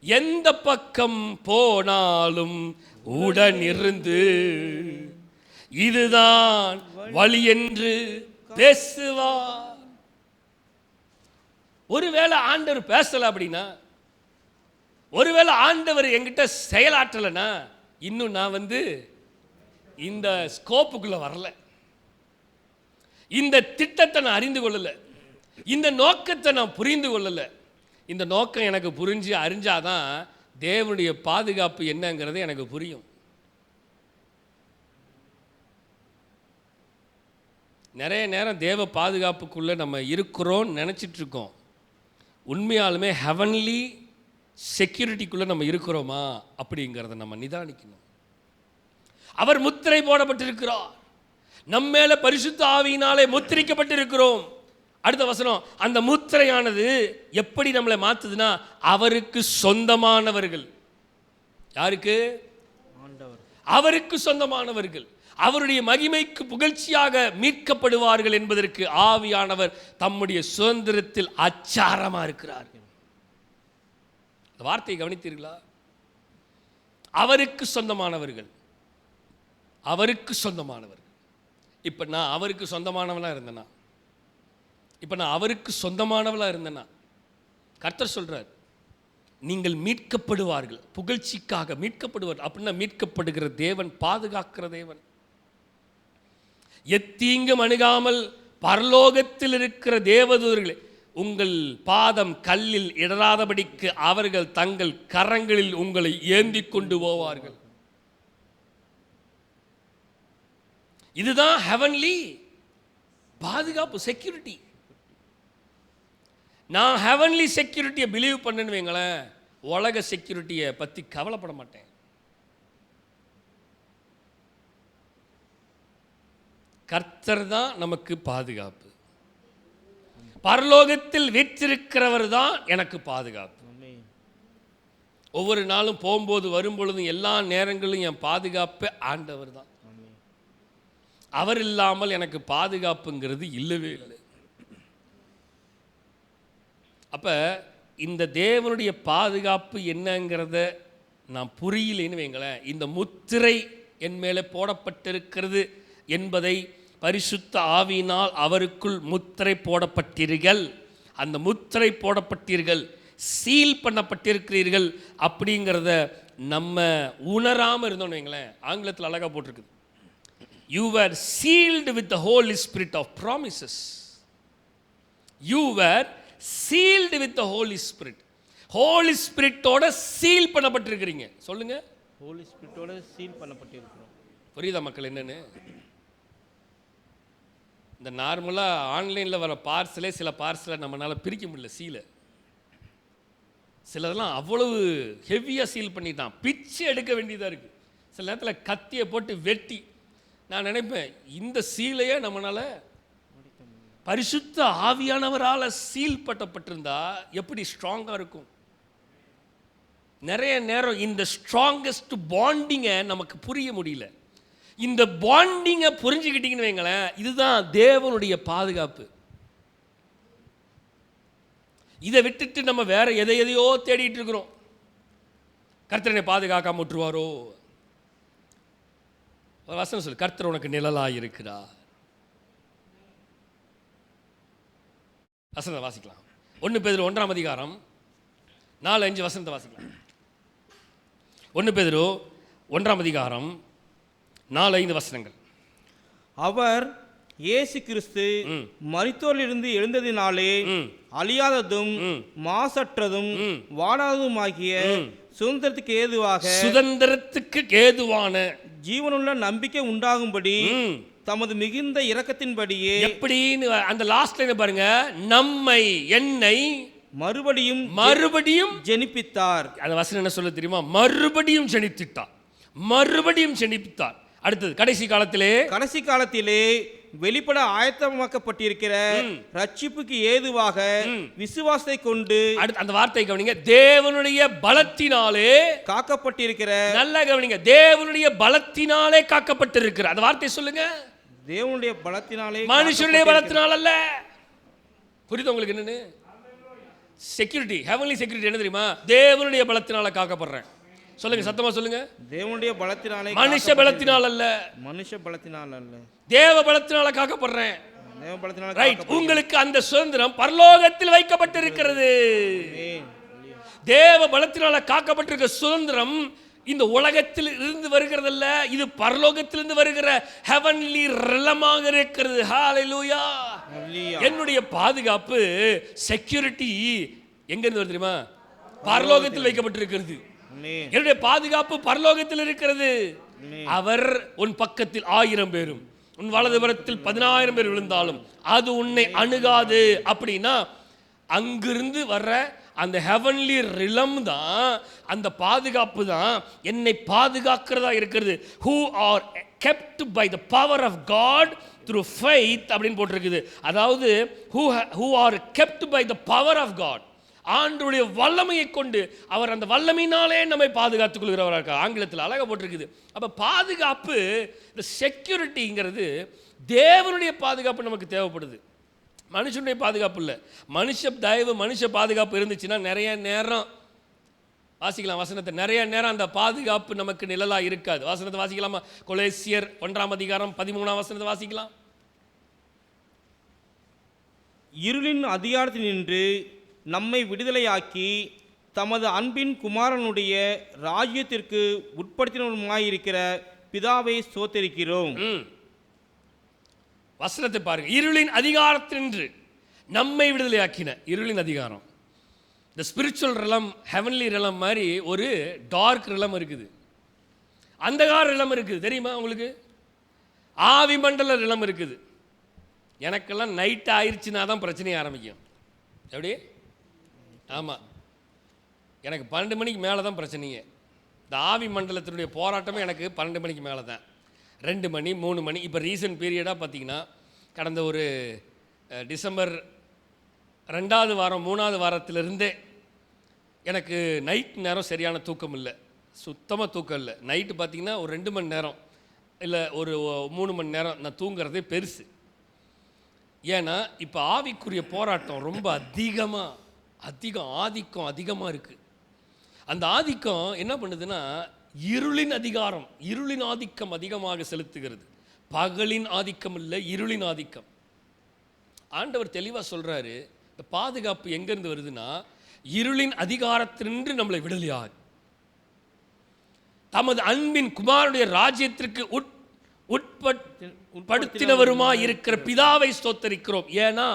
எந்த பக்கம் போனாலும் உடன் இருந்து இதுதான் வழி என்று பேசுவார். ஒருவேளை ஆண்டவர் பேசல அப்படின்னா, ஒருவேளை ஆண்டவர் என்கிட்ட செயலாற்றலைன்னா, இன்னும் நான் வந்து இந்த ஸ்கோப்புக்குள்ள வரல, இந்த திட்டத்தை நான் அறிந்து கொள்ளல, இந்த நோக்கத்தை நான் புரிந்து கொள்ளல. இந்த நோக்கம் எனக்கு புரிஞ்சு அறிஞ்சாதான் தேவனுடைய பாதுகாப்பு என்னங்கிறது எனக்கு புரியும். நிறைய நேரம் தேவ பாதுகாப்புக்குள்ளே நம்ம இருக்கிறோன்னு நினச்சிட்டு இருக்கோம். உண்மையாலுமே ஹெவன்லி செக்யூரிட்டிக்குள்ளே நம்ம இருக்கிறோமா அப்படிங்கிறத நம்ம நிதானிக்கணும். அவர் முத்திரை போடப்பட்டிருக்கிறார். நம்ம மேலே பரிசுத்த ஆவியினாலே முத்திரிக்கப்பட்டிருக்கிறோம். அடுத்த வசனம், அந்த முத்திரையானது எப்படி நம்மளை மாற்றுதுன்னா, அவருக்கு சொந்தமானவர்கள். யாருக்கு? அவருக்கு சொந்தமானவர்கள். அவருடைய மகிமைக்கு புகழ்ச்சியாக மீட்கப்படுவார்கள் என்பதற்கு ஆவியானவர் தம்முடைய சுதந்திரத்தில் அச்சாரமா இருக்கிறார். இந்த வார்த்தையை கவனித்தீர்களா? அவருக்கு சொந்தமானவர்கள், அவருக்கு சொந்தமானவர்கள். இப்ப நான் அவருக்கு சொந்தமானவனா இருந்தேனா? இப்ப நான் அவருக்கு சொந்தமானவளா இருந்தேனா? கர்த்தர் சொல்றார், நீங்கள் மீட்கப்படுவார்கள், புகழ்ச்சிக்காக மீட்கப்படுவார். அப்படின்னா மீட்கப்படுகிற தேவன், பாதுகாக்கிற தேவன், எத்தீங்கும் அணுகாமல் பரலோகத்தில் இருக்கிற தேவதூதர்களே, உங்கள் பாதம் கல்லில் இடராதபடிக்கு அவர்கள் தங்கள் கரங்களில் உங்களை ஏந்தி கொண்டு போவார்கள். இதுதான் ஹெவன்லி பாதுகாப்பு, செக்யூரிட்டி. நான் ஹெவன்லி செக்யூரிட்டியை பிலீவ் பண்ணேன்னு வைங்களேன், உலக செக்யூரிட்டியை பற்றி கவலைப்பட மாட்டேன். கர்த்தர் தான் நமக்கு பாதுகாப்பு. பரலோகத்தில் வீற்றிருக்கிறவர் தான் எனக்கு பாதுகாப்பு. ஒவ்வொரு நாளும் போகும்போது வரும்பொழுதும் எல்லா நேரங்களிலும் என் பாதுகாப்பு ஆண்டவர் தான். அவர் இல்லாமல் எனக்கு பாதுகாப்புங்கிறது இல்லவே இல்லை. அப்போ இந்த தேவனுடைய பாதுகாப்பு என்னங்கிறத நான் புரியலைன்னு வைங்களேன், இந்த முத்திரை என் மேலே போடப்பட்டிருக்கிறது என்பதை பரிசுத்த ஆவியினால் அவருக்குள் முத்திரை போடப்பட்டீர்கள், அந்த முத்திரை போடப்பட்டீர்கள், சீல் பண்ணப்பட்டிருக்கிறீர்கள் அப்படிங்கிறத நம்ம உணராமல் இருந்தோம்னு வைங்களேன், ஆங்கிலத்தில் அழகாக போட்டிருக்குது, you were sealed with the Holy Spirit of promises. You were sealed with the Holy Spirit. Holy Spirit-ஓட சீல் பண்ணப்பட்டிருக்கிறீங்க. சொல்லுங்க, ஹோலி ஸ்பிரிட்டோட சீல் பண்ணப்பட்டிருக்கிறோம். புரியுதா மக்கள் என்னன்னு? இந்த நார்மலாக ஆன்லைனில் வர பார்சலே சில பார்சலை நம்மளால் பிரிக்க முடியல சீலை. சிலதெல்லாம் அவ்வளவு ஹெவியாக சீல் பண்ணிட்டான், பிச்சு எடுக்க வேண்டியதாக இருக்குது. சில நேரத்தில் கத்தியை போட்டு வெட்டி, நான் நினைப்பேன் இந்த சீலையே நம்மளால் பரிசுத்த ஆவியானவரால் சீல் பண்ணப்பட்டிருந்தா எப்படி ஸ்ட்ராங்காக இருக்கும். நிறைய நேரம் இந்த ஸ்ட்ராங்கஸ்ட் பாண்டிங்கை நமக்கு புரிய முடியல. இந்த பாண்டிங்கை புரிஞ்சுக்கிட்டீங்கன்னு வைங்களேன், இதுதான் தேவனுடைய பாதுகாப்பு. இதை விட்டுட்டு நம்ம வேற எதையோ தேடிட்டு இருக்கிறோம். கர்த்தரை பாதுகாக்காம விட்டுருவாரோ? வசனம் சொல்லு, கர்த்தர் உனக்கு நிழலாய் இருக்கிறார். வசனத்தை வாசிக்கலாம். 1 பேதுரு 1ஆம் அதிகாரம் 4-5 வசனத்தை வாசிக்கலாம். 1 பேதுரு 1ஆம் அதிகாரம் 4-5 வசனங்கள். அவர் இயேசு கிறிஸ்து மரித்தோரிலிருந்து எழுந்ததினாலே அழியாததும் மாசற்றதும் வாடாததுமாகிய சுதந்திரத்துக்கு ஏதுவான ஜீவனுள்ள நம்பிக்கை உண்டாகும்படி தமது மிகுந்த இரக்கத்தின்படியே, எப்படின்னு அந்த லாஸ்ட் லைன் பாருங்க, நம்மை என்னை மறுபடியும் ஜெனிப்பித்தார். அந்த வசனம் என்ன சொல்ல தெரியுமா? மறுபடியும் ஜெனிப்பித்தார். அடுத்தது, கடைசி காலத்திலே வெளிப்பட ஆயத்தமாக்கப்பட்டிருக்கிற ரட்சிப்புக்கு ஏதுவாக விசுவாசத்தை கொண்டு, அந்த வார்த்தை கவனிங்க, தேவனுடைய பலத்தினாலே காக்கப்பட்டிருக்கிற, நல்லா கவனிங்க, தேவனுடைய பலத்தினாலே காக்கப்பட்டிருக்கிற, அந்த வார்த்தை சொல்லுங்க, தேவனுடைய பலத்தினாலே, மனுஷனுடைய பலத்தினால அல்ல. புரியுது உங்களுக்கு என்னன்னு? செக்யூரிட்டி, ஹெவன்லி செக்யூரிட்டி என்ன தெரியுமா? தேவனுடைய பலத்தினால காக்கப்படுறேன். சொல்லுங்க, சத்தமா சொல்லுங்க, தேவனுடைய பலத்தினாலே, மனுஷ பலத்தினால அல்ல, தேவ பலத்தினால காக்கப்படுறேன். ரைட், உங்களுக்கு அந்த சுதந்திரம் பரலோகத்தில் வைக்கப்பட்டிருக்கிறது. தேவ பலத்தினால காக்கப்பட்டிருக்கிற சுதந்திரம் இந்த உலகத்தில் இருந்து வருகிறதல்ல, இது பரலோகத்திலிருந்து வருகிற ஹெவன்லி ரெலமாக இருக்கிறது. ஹalleluya. என்னுடைய பாதுகாப்பு, செக்யூரிட்டி எங்க இருந்து வருது தெரியுமா? பரலோகத்தில் வைக்கப்பட்டிருக்கிறது. என்னுடைய பாதுகாப்பு பரலோகத்தில் இருக்கிறது. அவர் உன் பக்கத்தில் 1000 பேரும் உன் வலதுபுறத்தில் 10000 பேர் விழுந்தாலும் அது உன்னை அணுகாது. அப்படின்னா அங்கிருந்து வர்ற அந்த ஹெவன்லி ரிலம் தான், அந்த பாதுகாப்பு தான் என்னை பாதுகாக்கிறதா இருக்கிறது. who are kept by the power of God through faith அப்படின்னு போட்டிருக்குது. அதாவது who are kept by the power of God, ஆண்டவருடைய வல்லமையை கொண்டு, அவர் அந்த வல்லமையினாலே நம்மை பாதுகாத்துக் கொள்கிறவராக இருக்கார். ஆங்கிலத்தில் அழகாக போட்டிருக்குது. அப்போ பாதுகாப்பு, இந்த செக்யூரிட்டிங்கிறது தேவனுடைய பாதுகாப்பு நமக்கு தேவைப்படுது, மனுஷனுடைய பாதுகாப்பு இல்லை. மனுஷ தயவு, மனுஷ பாதுகாப்பு இருந்துச்சுன்னா நிறைய நேரம் வாசிக்கலாம் வசனத்தை, நிறைய நேரம் அந்த பாதுகாப்பு நமக்கு நிழலா இருக்காது. வசனத்தை வாசிக்கலாமா? கொலோசியர் 1ஆம் அதிகாரம் 13ஆம் வசனத்தை வாசிக்கலாம். இருளின் அதிகாரத்தினின்று நம்மை விடுதலையாக்கி தமது அன்பின் குமாரனுடைய ராஜ்யத்திற்கு உட்படுத்தினருமாயிருக்கிற பிதாவை ஸ்தோத்திரிக்கிறோம். வசனத்தை பாருங்க, இருளின் அதிகாரத்தினின்று நம்மை விடுதலையாக்கின. இருளின் அதிகாரம், இந்த ஸ்பிரிச்சுவல் ரிலம், ஹெவன்லி ரிலம் மாதிரி ஒரு டார்க் ரிலம் இருக்குது, அந்தகார ரிலம் இருக்குது. தெரியுமா உங்களுக்கு? ஆவி மண்டல நிலம் இருக்குது. எனக்கெல்லாம் நைட்டு ஆயிடுச்சுன்னா தான் பிரச்சனையை ஆரம்பிக்கும். எப்படி? ஆமாம், எனக்கு 12 மணிக்கு மேலே தான் பிரச்சனையே. இந்த ஆவி மண்டலத்தினுடைய போராட்டமே எனக்கு 12 மணிக்கு மேலே தான். 2 மணி 3 மணி. இப்போ ரீசன்ட் பீரியடாக பார்த்திங்கன்னா கடந்த ஒரு டிசம்பர் 2வது வாரம் 3வது வாரத்திலிருந்தே எனக்கு நைட் நேரம் சரியான தூக்கம் இல்லை, சுத்தமாக தூக்கம் இல்லை. நைட்டு பார்த்திங்கன்னா ஒரு 2 மணி நேரம் இல்லை ஒரு 3 மணி நேரம் நான் தூங்குறதே பெருசு. ஏன்னா இப்போ ஆவிக்குரிய போராட்டம் ரொம்ப ஆதிக்கம் அதிகமாக இருக்குது. அந்த ஆதிக்கம் என்ன பண்ணுதுன்னா இருளின் ஆதிக்கம் அதிகமாக செலுத்துகிறது. பகலின் ஆதிக்கம் இல்லை, இருளின் ஆதிக்கம். ஆண்டவர் தெளிவாக சொல்கிறாரு, இந்த பாதுகாப்பு எங்கேருந்து வருதுன்னா இருளின் அதிகாரத்தினின்று நம்மளை விடுதலையாக தமது அன்பின் குமாரனுடைய ராஜ்யத்திற்கு உட்படுத்தினவருமா இருக்கிற பிதாவை ஸ்தோத்தரிக்கிறோம். ஏன்னா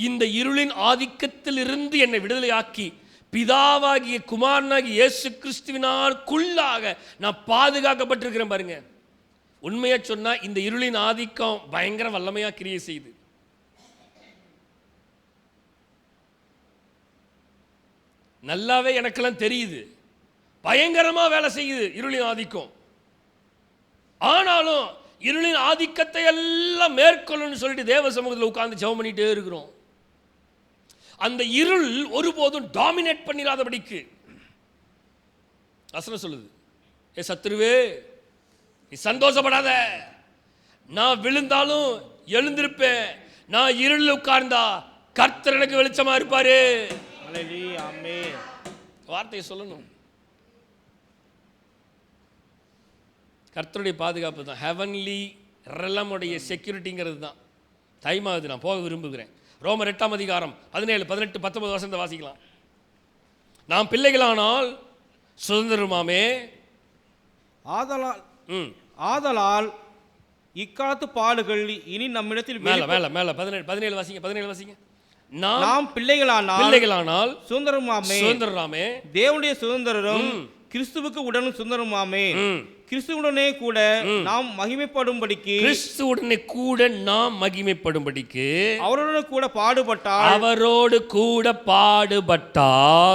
இந்த இருளின் ஆதிக்கத்தில் இருந்து என்னை விடுதலையாக்கி பிதாவாகிய குமாரனாகிய இயேசு கிறிஸ்துவினாற்குள்ளாக நான் பாதுகாக்கப்பட்டிருக்கிறேன். பாருங்க, உண்மையா சொன்னா இந்த இருளின் ஆதிக்கம் பயங்கர வல்லமையா கிரியை செய்யுது. நல்லாவே எனக்கெல்லாம் தெரியுது, பயங்கரமா வேலை செய்யுது இருளின் ஆதிக்கம். ஆனாலும் இருளின் ஆதிக்கத்தை எல்லாம் மேற்கொள்ளணும்னு சொல்லிட்டு தேவ சமூகத்தில் உட்கார்ந்து ஜெபம் பண்ணிட்டே இருக்கிறோம். அந்த இருள் ஒருபோதும் டாமினேட் பண்ணிடாதபடிக்கு வசனம் சொல்லுது, ஏ சத்துருவே நீ சந்தோஷப்படாத, நான் விழுந்தாலும் எழுந்திருப்பேன், நான் இருளில் உட்கார்ந்தா கர்த்தர் எனக்கு வெளிச்சமா இருப்பாரு. வார்த்தையை சொல்லணும். கர்த்தருடைய பாதுகாப்பு தான் ஹெவன்லி ரெலமுடைய செக்யூரிட்டிங்கிறது தான். டைம் ஆகுது, நான் போக விரும்புகிறேன். ரோமர் 8ஆம் அதிகாரம் 17, 18, 19 வசனத்தை வாசிக்கலாம். நாம் பிள்ளைகளானால் சுதந்திரமாமே, ஆதலால் இக்காலத்து பாடுகள் இனி நம்மிடத்தில் மேல 17 வாசிங்க. நாம் பிள்ளைகளானால் சுதந்திரமாமே, தேவனுடைய சுதந்திரம் கிறிஸ்துவுக்கு உடனும் சுதந்திரமாமே, கிறிஸ்துவுடனே கூட நாம் மகிமைப்படும்படிக்கு அவரோடு கூட பாடுபட்டால்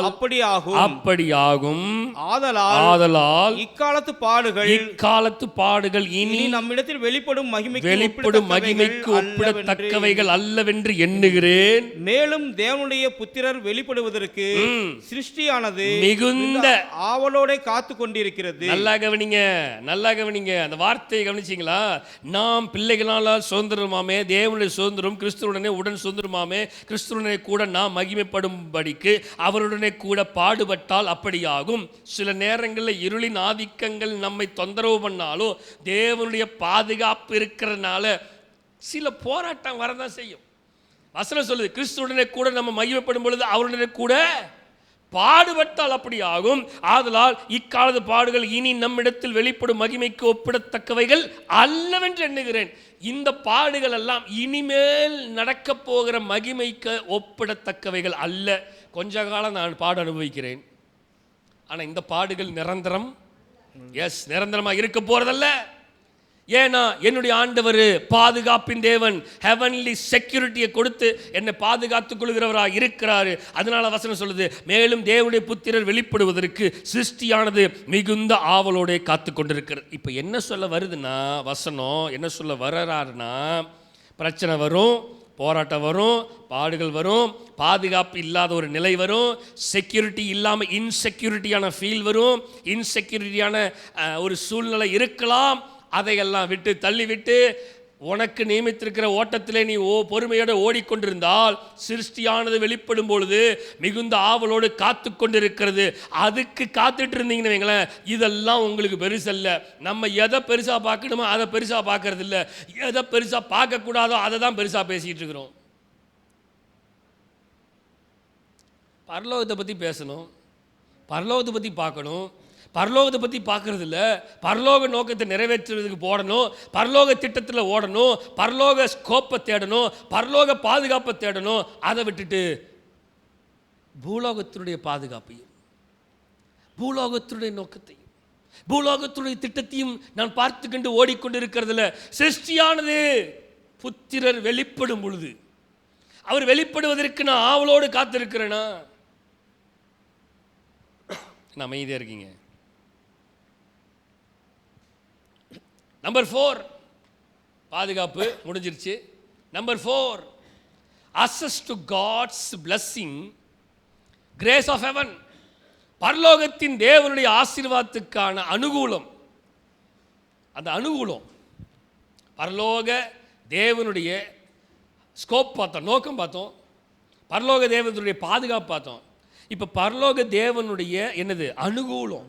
அப்படியாகும். ஆதலால் இக்காலத்து பாடுகள் இனி நம்மிடத்தில் வெளிப்படும் மகிமைக்கு ஒப்பிடத்தக்கவைகள் அல்லவென்று எண்ணுகிறேன். மேலும் தேவனுடைய புத்திரர் வெளிப்படுவதற்கு சிருஷ்டியானது மிகுந்த ஆவலோட காத்து கொண்டிருக்கிறது. நல்லா கவனிங்க, அந்த வார்த்தையை கவனிச்சிங்களா? நாம் பிள்ளைகளால் சுதந்திரமாமே, தேவனுடைய சுதந்திரம் கிறிஸ்துவுடனே உடன் சுதந்திரமாமே, கிறிஸ்துவுடனே கூட நாம் மகிமைப்படும்படிக்கு அவருடனே கூட பாடுபட்டால் அப்படியாகும். சில நேரங்களில் இருளின் ஆதிக்கங்கள் நம்மை தொந்தரவு பண்ணாலும் தேவனுடைய பாதுகாப்பு இருக்கிறதுனால சில போராட்டம் வரதான் செய்யும். வசனம் சொல்லுது, கிறிஸ்துவுடனே கூட நம்ம மகிமைப்படும் பொழுது அவருடனே கூட பாடுபட்டால் அப்படி ஆகும். ஆதலால் இக்காலத்து பாடுகள் இனி நம்மிடத்தில் வெளிப்படும் மகிமைக்கு ஒப்பிடத்தக்கவைகள் அல்லவென்று எண்ணுகிறேன். இந்த பாடுகள் எல்லாம் இனிமேல் நடக்க போகிற மகிமைக்கு ஒப்பிடத்தக்கவைகள் அல்ல. கொஞ்ச காலம் நான் பாடு அனுபவிக்கிறேன், ஆனால் இந்த பாடுகள் நிரந்தரமாக இருக்க போறதல்ல. ஏன்னா என்னுடைய ஆண்டவர் பாதுகாப்பின் தேவன், ஹெவன்லி செக்யூரிட்டியை கொடுத்து என்னை பாதுகாத்துக் கொள்கிறவராக இருக்கிறாரு. அதனால வசனம் சொல்லுது, மேலும் தேவனுடைய புத்திரர் வெளிப்படுவதற்கு சிருஷ்டியானது மிகுந்த ஆவலோட காத்து கொண்டிருக்கிறது. இப்போ என்ன சொல்ல வருதுன்னா, வசனம் என்ன சொல்ல வர்றாருன்னா, பிரச்சனை வரும், போராட்டம் வரும், பாடுகள் வரும், பாதுகாப்பு இல்லாத ஒரு நிலை வரும், செக்யூரிட்டி இல்லாமல் இன்செக்யூரிட்டியான ஃபீல் வரும், இன்செக்யூரிட்டியான ஒரு சூழ்நிலை இருக்கலாம். அதையெல்லாம் விட்டு தள்ளிவிட்டு உனக்கு நியமித்திருக்கிற ஓட்டத்திலே நீ பொறுமையோடு ஓடிக்கொண்டிருந்தால் சிருஷ்டியானது வெளிப்படும் பொழுது மிகுந்த ஆவலோடு காத்து கொண்டிருக்கிறது. அதுக்கு காத்துட்டு இருந்தீங்கன்னு வைங்களேன், இதெல்லாம் உங்களுக்கு பெருசல்ல. நம்ம எதை பெருசாக பார்க்கணுமோ அதை பெருசாக பார்க்கறது இல்லை, எதை பெருசாக பார்க்கக்கூடாதோ அதை தான் பெருசாக பேசிகிட்டு இருக்கிறோம். பரலோகத்தை பற்றி பேசணும், பரலோகத்தை பற்றி பார்க்கணும். பரலோகத்தை பற்றி பார்க்கறது இல்லை, பரலோக நோக்கத்தை நிறைவேற்றுறதுக்கு போடணும், பரலோக திட்டத்தில் ஓடணும், பரலோக ஸ்கோப்பை தேடணும், பரலோக பாதுகாப்பை தேடணும். அதை விட்டுட்டு பூலோகத்தினுடைய பாதுகாப்பையும் பூலோகத்தினுடைய நோக்கத்தையும் பூலோகத்துடைய திட்டத்தையும் நான் பார்த்து கொண்டு ஓடிக்கொண்டிருக்கிறதுல சிருஷ்டியானது புத்திரர் வெளிப்படும் பொழுது, அவர் வெளிப்படுவதற்கு நான் ஆவலோடு காத்திருக்கிறேனா? நான் அமைதியாக இருக்கீங்க. நம்பர் 4, பாதுகாப்பு முடிஞ்சிருச்சு. Number 4, access to God's blessing, grace of heaven. பரலோகத்தின் தேவனுடைய ஆசீர்வாதத்துக்கான அனுகூலம். அந்த அனுகூலம், பரலோக தேவனுடைய ஸ்கோப் பார்த்தோம், நோக்கம் பார்த்தோம், பரலோக தேவனுடைய பாதுகாப்பு பார்த்தோம். இப்போ பரலோக தேவனுடைய என்னது அனுகூலம்.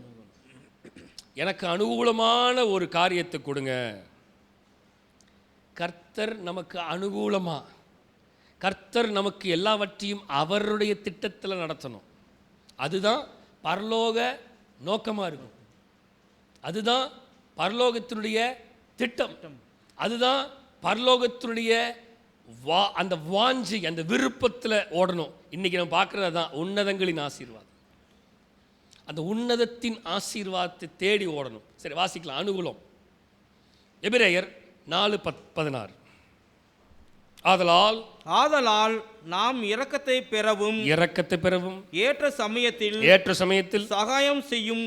எனக்கு அனுகூலமான ஒரு காரியத்தை கொடுங்க. கர்த்தர் நமக்கு அனுகூலமா, கர்த்தர் நமக்கு எல்லாவற்றையும் அவருடைய திட்டத்தில் நடத்தணும். அதுதான் பரலோக நோக்கமாக இருக்கும். அதுதான் பரலோகத்தினுடைய திட்டம். அதுதான் பரலோகத்தினுடைய அந்த வாஞ்சி, அந்த விருப்பத்தில் ஓடணும். இன்றைக்கி நம்ம பார்க்குறது தான் உன்னதங்களின் ஆசீர்வாதம். அந்த உன்னதத்தின் ஆசீர்வாதத்தை தேடி ஓடணும். சரி, வாசிக்கலாம். அனுகூலம். எபிரேயர் 4:16. ஆதலால் நாம் இரக்கத்தை பெறவும் ஏற்ற சமயத்தில் சகாயம் செய்யும்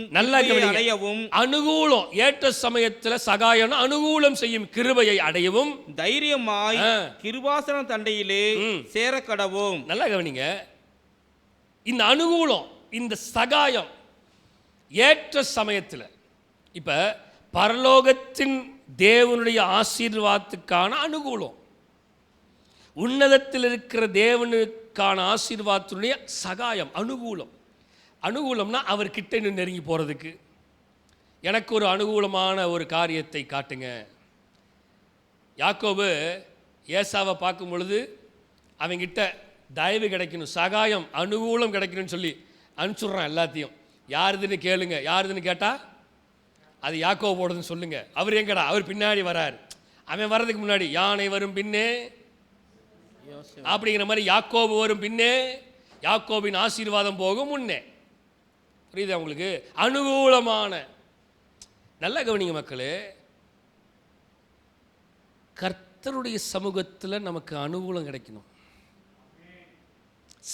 அடையவும், அனுகூலம் ஏற்ற சமயத்தில் சகாயம் அனுகூலம் செய்யும் கிருபையை அடையவும் தைரியமாய் கிருபாசன தண்டையிலே சேரக்கடவும். நல்லா கவனிங்க. இந்த அனுகூலம், இந்த சகாயம் ஏற்ற சமயத்தில், இப்ப பரலோகத்தின் தேவனுடைய ஆசீர்வாதத்துக்கான அனுகூலம், உன்னதத்தில் இருக்கிற தேவனுக்கான ஆசீர்வாதத்தினுடைய சகாயம், அனுகூலம். அனுகூலம்னா அவர்கிட்ட நெருங்கி போகிறதுக்கு. எனக்கு ஒரு அனுகூலமான ஒரு காரியத்தை காட்டுங்க. யாக்கோபு ஏசாவை பார்க்கும் பொழுது அவங்கிட்ட தயவு கிடைக்கணும், சகாயம், அனுகூலம் கிடைக்கணும்னு சொல்லி அனுப்பிச்சுட்றான் எல்லாத்தையும். யாருதுன்னு கேளுங்க. யாருதுன்னு கேட்டால் அது யாக்கோபு போடுதுன்னு சொல்லுங்க. அவர் எங்கடா? அவர் பின்னாடி வரார். அவன் வர்றதுக்கு முன்னாடி யானை வரும் பின்னே அப்படிங்கிற மாதிரி யாக்கோபு வரும் பின்னே, யாக்கோபின் ஆசீர்வாதம் போகும் முன்னே. புரியுதா உங்களுக்கு? அனுகூலமான. நல்ல கவனிங்க மக்களே, கர்த்தருடைய சமூகத்தில் நமக்கு அனுகூலம் கிடைக்கணும்.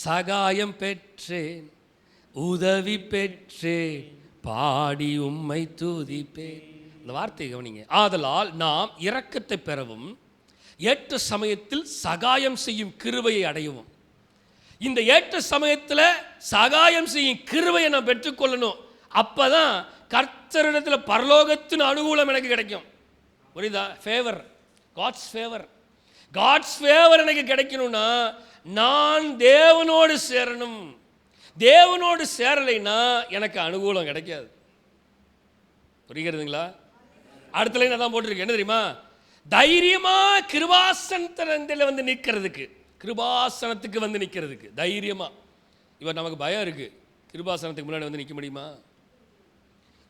சகாயம் பெற்றேன், உதவி பெற்றேன், பாடி உம்மை துதிப்பேன். இந்த வார்த்தையை கவனிங்க. ஆதலால் நாம் இரக்கத்தை பெறவும் ஏற்ற சமயத்தில் சகாயம் செய்யும் கிருபையை அடையவும். இந்த ஏற்ற சமயத்தில் சகாயம் செய்யும் கிருபையை நான் பெற்றுக்கொள்ளணும். அப்பதான் கர்த்தரிடத்தில் பரலோகத்தின் அனுகூலம் எனக்கு கிடைக்கும். புரியுதா? Favour, God's favour. God's favour எனக்கு கிடைக்கணும்னா நான் தேவனோடு சேரணும். தேவனோடு சேரலைன்னா எனக்கு அனுகூலம் கிடைக்காது. புரிகிறதுங்களா? அடுத்த லைன் அதான் போட்டிருக்கு. என்ன தெரியுமா? தைரியமா கிருபாசனத்தில் வந்து நிற்கிறதுக்கு, கிருபாசனத்துக்கு வந்து நிற்கிறதுக்கு தைரியமா. இவர் நமக்கு பயம் இருக்கு. கிருபாசனத்துக்கு முன்னாடி வந்து நிற்க முடியுமா?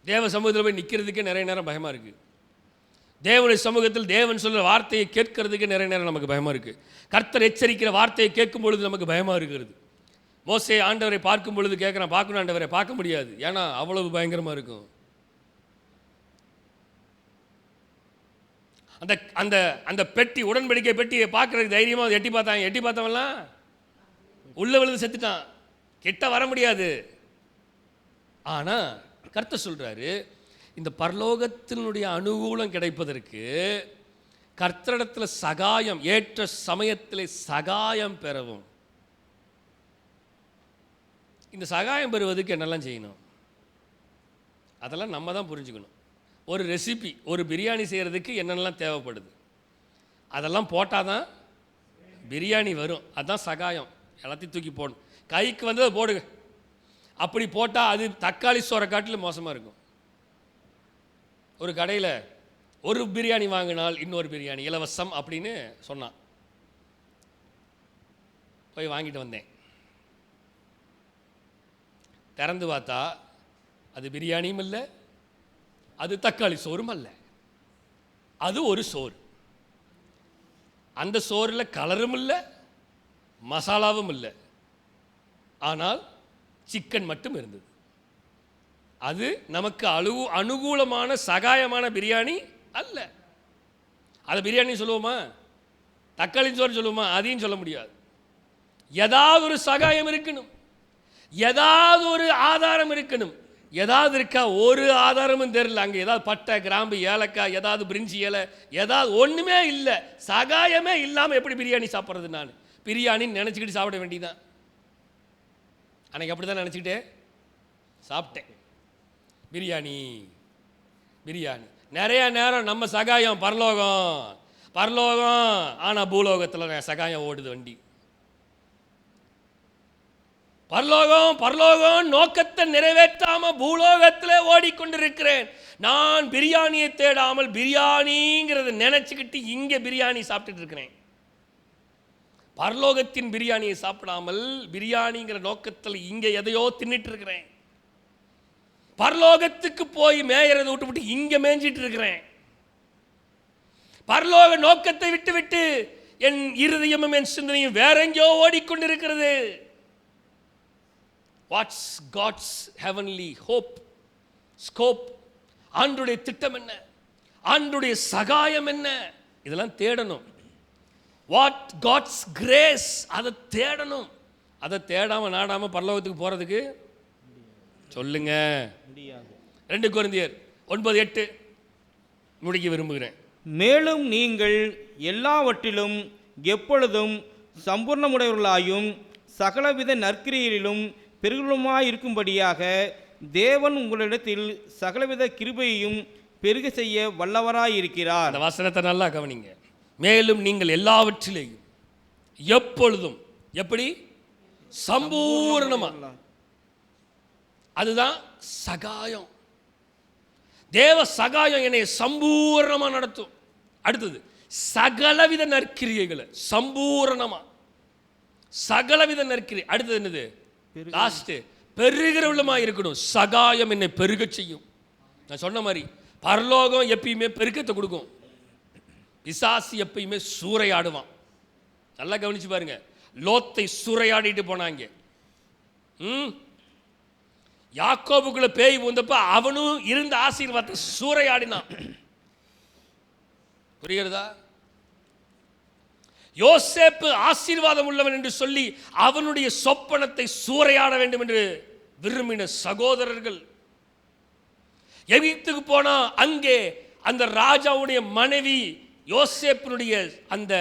தேவ சமூகத்தில் போய் நிற்கிறதுக்கே நிறைய நேரம் பயமா இருக்கு. தேவனுடைய சமூகத்தில் தேவன் சொல்கிற வார்த்தையை கேட்கறதுக்கு நிறைய நேரம் நமக்கு பயமா இருக்கு. கர்த்தர் எச்சரிக்கிற வார்த்தையை கேட்கும் பொழுது நமக்கு பயமா இருக்கிறது. மோசே ஆண்டவரை பார்க்கும் பொழுது கேட்குறான், பார்க்கணும் ஆண்டவரை, பார்க்க முடியாது, ஏன்னா அவ்வளவு பயங்கரமாக இருக்கும். அந்த அந்த அந்த பெட்டி, உடன்படிக்கை பெட்டியை பார்க்கறதுக்கு தைரியமாக எட்டி பார்த்தாங்க. எட்டி பார்த்தவன்லாம் உள்ள விழுந்து செத்துட்டான். கிட்ட வர முடியாது. ஆனால் கர்த்தர் சொல்கிறாரு, இந்த பரலோகத்தினுடைய அனுகூலம் கிடைப்பதற்கு கர்த்தரிடத்தில் சகாயம், ஏற்ற சமயத்தில் சகாயம் பெறவும். இந்த சகாயம் பெறுவதுக்கு என்னெல்லாம் செய்யணும் அதெல்லாம் நம்ம தான் புரிஞ்சுக்கணும். ஒரு ரெசிபி, ஒரு பிரியாணி செய்கிறதுக்கு என்னென்னலாம் தேவைப்படுது அதெல்லாம் போட்டால் தான் பிரியாணி வரும். அதுதான் சகாயம். எல்லாத்தையும் தூக்கி போடணும். கைக்கு வந்து அதை போடுங்க. அப்படி போட்டால் அது தக்காளி சோறை காட்டிலும் மோசமாக இருக்கும். ஒரு கடையில் ஒரு பிரியாணி வாங்கினால் இன்னொரு பிரியாணி இலவசம் அப்படின்னு சொன்னான். போய் வாங்கிட்டு வந்தேன். திறந்து பார்த்தா அது பிரியாணியும் இல்லை, அது தக்காளி சோறும் அல்ல. அது ஒரு சோறு. அந்த சோறில் கலரும் இல்லை, மசாலாவும் இல்லை, ஆனால் சிக்கன் மட்டும் இருந்தது. அது நமக்கு அனுகூலமான சகாயமான பிரியாணி அல்ல. அதை பிரியாணி சொல்லுவோமா? தக்காளி சோறு சொல்லுவோமா? அதையும் சொல்ல முடியாது. ஏதாவது ஒரு சகாயம் இருக்கணும், ஏதாவது ஒரு ஆதாரம் இருக்கணும். ஏதாவது இருக்கா? ஒரு ஆதாரமும் தெரியல. அங்கே ஏதாவது பட்டை, கிராம்பு, ஏலக்காய், ஏதாவது பிரிஞ்சி இலை, ஏதாவது ஒன்றுமே இல்லை. சகாயமே இல்லாமல் எப்படி பிரியாணி சாப்பிட்றது? நான் பிரியாணின்னு நினச்சிக்கிட்டு சாப்பிட வேண்டியதான். அன்னைக்கு அப்படி தான் நினச்சிக்கிட்டே சாப்பிட்டேன். பிரியாணி பிரியாணி நிறைய நேரம் நம்ம சகாயம் பரலோகம் பரலோகம், ஆனால் பூலோகத்தில் சகாயம் ஓடுது வண்டி. பரலோகம் பரலோகம் நோக்கத்தை நிறைவேற்றாம பூலோகத்திலே ஓடிக்கொண்டிருக்கிறேன். நான் பிரியாணியை தேடாமல் பிரியாணிங்கிறத நினைச்சுக்கிட்டு இங்கே பிரியாணி சாப்பிட்டுட்டு இருக்கிறேன். பரலோகத்தின் பிரியாணியை சாப்பிடாமல் பிரியாணிங்கிற நோக்கத்தில் இங்கே எதையோ தின்னுட்டு இருக்கிறேன். பரலோகத்துக்கு போய் மேயறதை விட்டு விட்டு இங்கே மேய்ஞ்சிட்டு இருக்கிறேன். பரலோக நோக்கத்தை விட்டு விட்டு என் இருதயமும் என் சிந்தனையும் வேற எங்கேயோ ஓடிக்கொண்டிருக்கிறது. What's God's heavenly hope scope? ஆண்டுடைய திட்டம் என்ன? ஆண்டுடைய சகாயம் என்ன? இதெல்லாம் தேடணும். வாட் காட்ஸ் கிரேஸ், அதை தேடணும். அதை தேடாமல் நாடாமல் பரலோகத்துக்கு போகிறதுக்கு சொல்லுங்க. 2 கொரிந்தியர் 9:8 முடிக்க விரும்புகிறேன். மேலும் நீங்கள் எல்லாவற்றிலும் எப்பொழுதும் சம்பூர்ணமுடையவர்களாயும் சகலவித நற்கிரியிலும் பெருகுமாயிருக்கும்படியாக தேவன் உங்களிடத்தில் சகலவித கிருபையையும் பெருக செய்ய வல்லவராயிருக்கிறார். அந்த வசனத்தை நல்லா கவனிங்க. மேலும் நீங்கள் எல்லாவற்றிலேயும் எப்பொழுதும் எப்படி? சம்பூர்ணமா. அதுதான் சகாயம். தேவ சகாயம் என்னை சம்பூர்ணமா நடத்தும். அடுத்தது சகலவித நற்கிரியைகளை சம்பூர்ணமா, சகலவித நற்கிரியை. அடுத்தது என்னது? லாஸ்ட் பெருகிற உள்ளமா இருக்கணும். சகாயம் என்னை பெருக செய்யும். நான் சொன்ன மாதிரி பரலோகம் எப்பயுமே பெருக்கத்தை கொடுக்கும். பிசாசு எப்பயுமே சூறையாடுவான். நல்லா கவனிச்சு பாருங்க. லோத்தை சூறையாடிட்டு போனாங்க. யாக்கோபுக்குள்ள பேய் வந்தப்ப அவனும் இருந்த ஆசீர்வாதத்தை சூறையாடினான். புரிகிறதா? யோசேப்பு ஆசீர்வாதம் உள்ளவன் என்று சொல்லி அவனுடைய சொப்பனத்தை சூறையாட வேண்டும் என்று விரும்பின சகோதரர்கள். எகிப்துக்கு போனா அங்கே அந்த ராஜாவுடைய மனைவி யோசேப்பினுடைய அந்த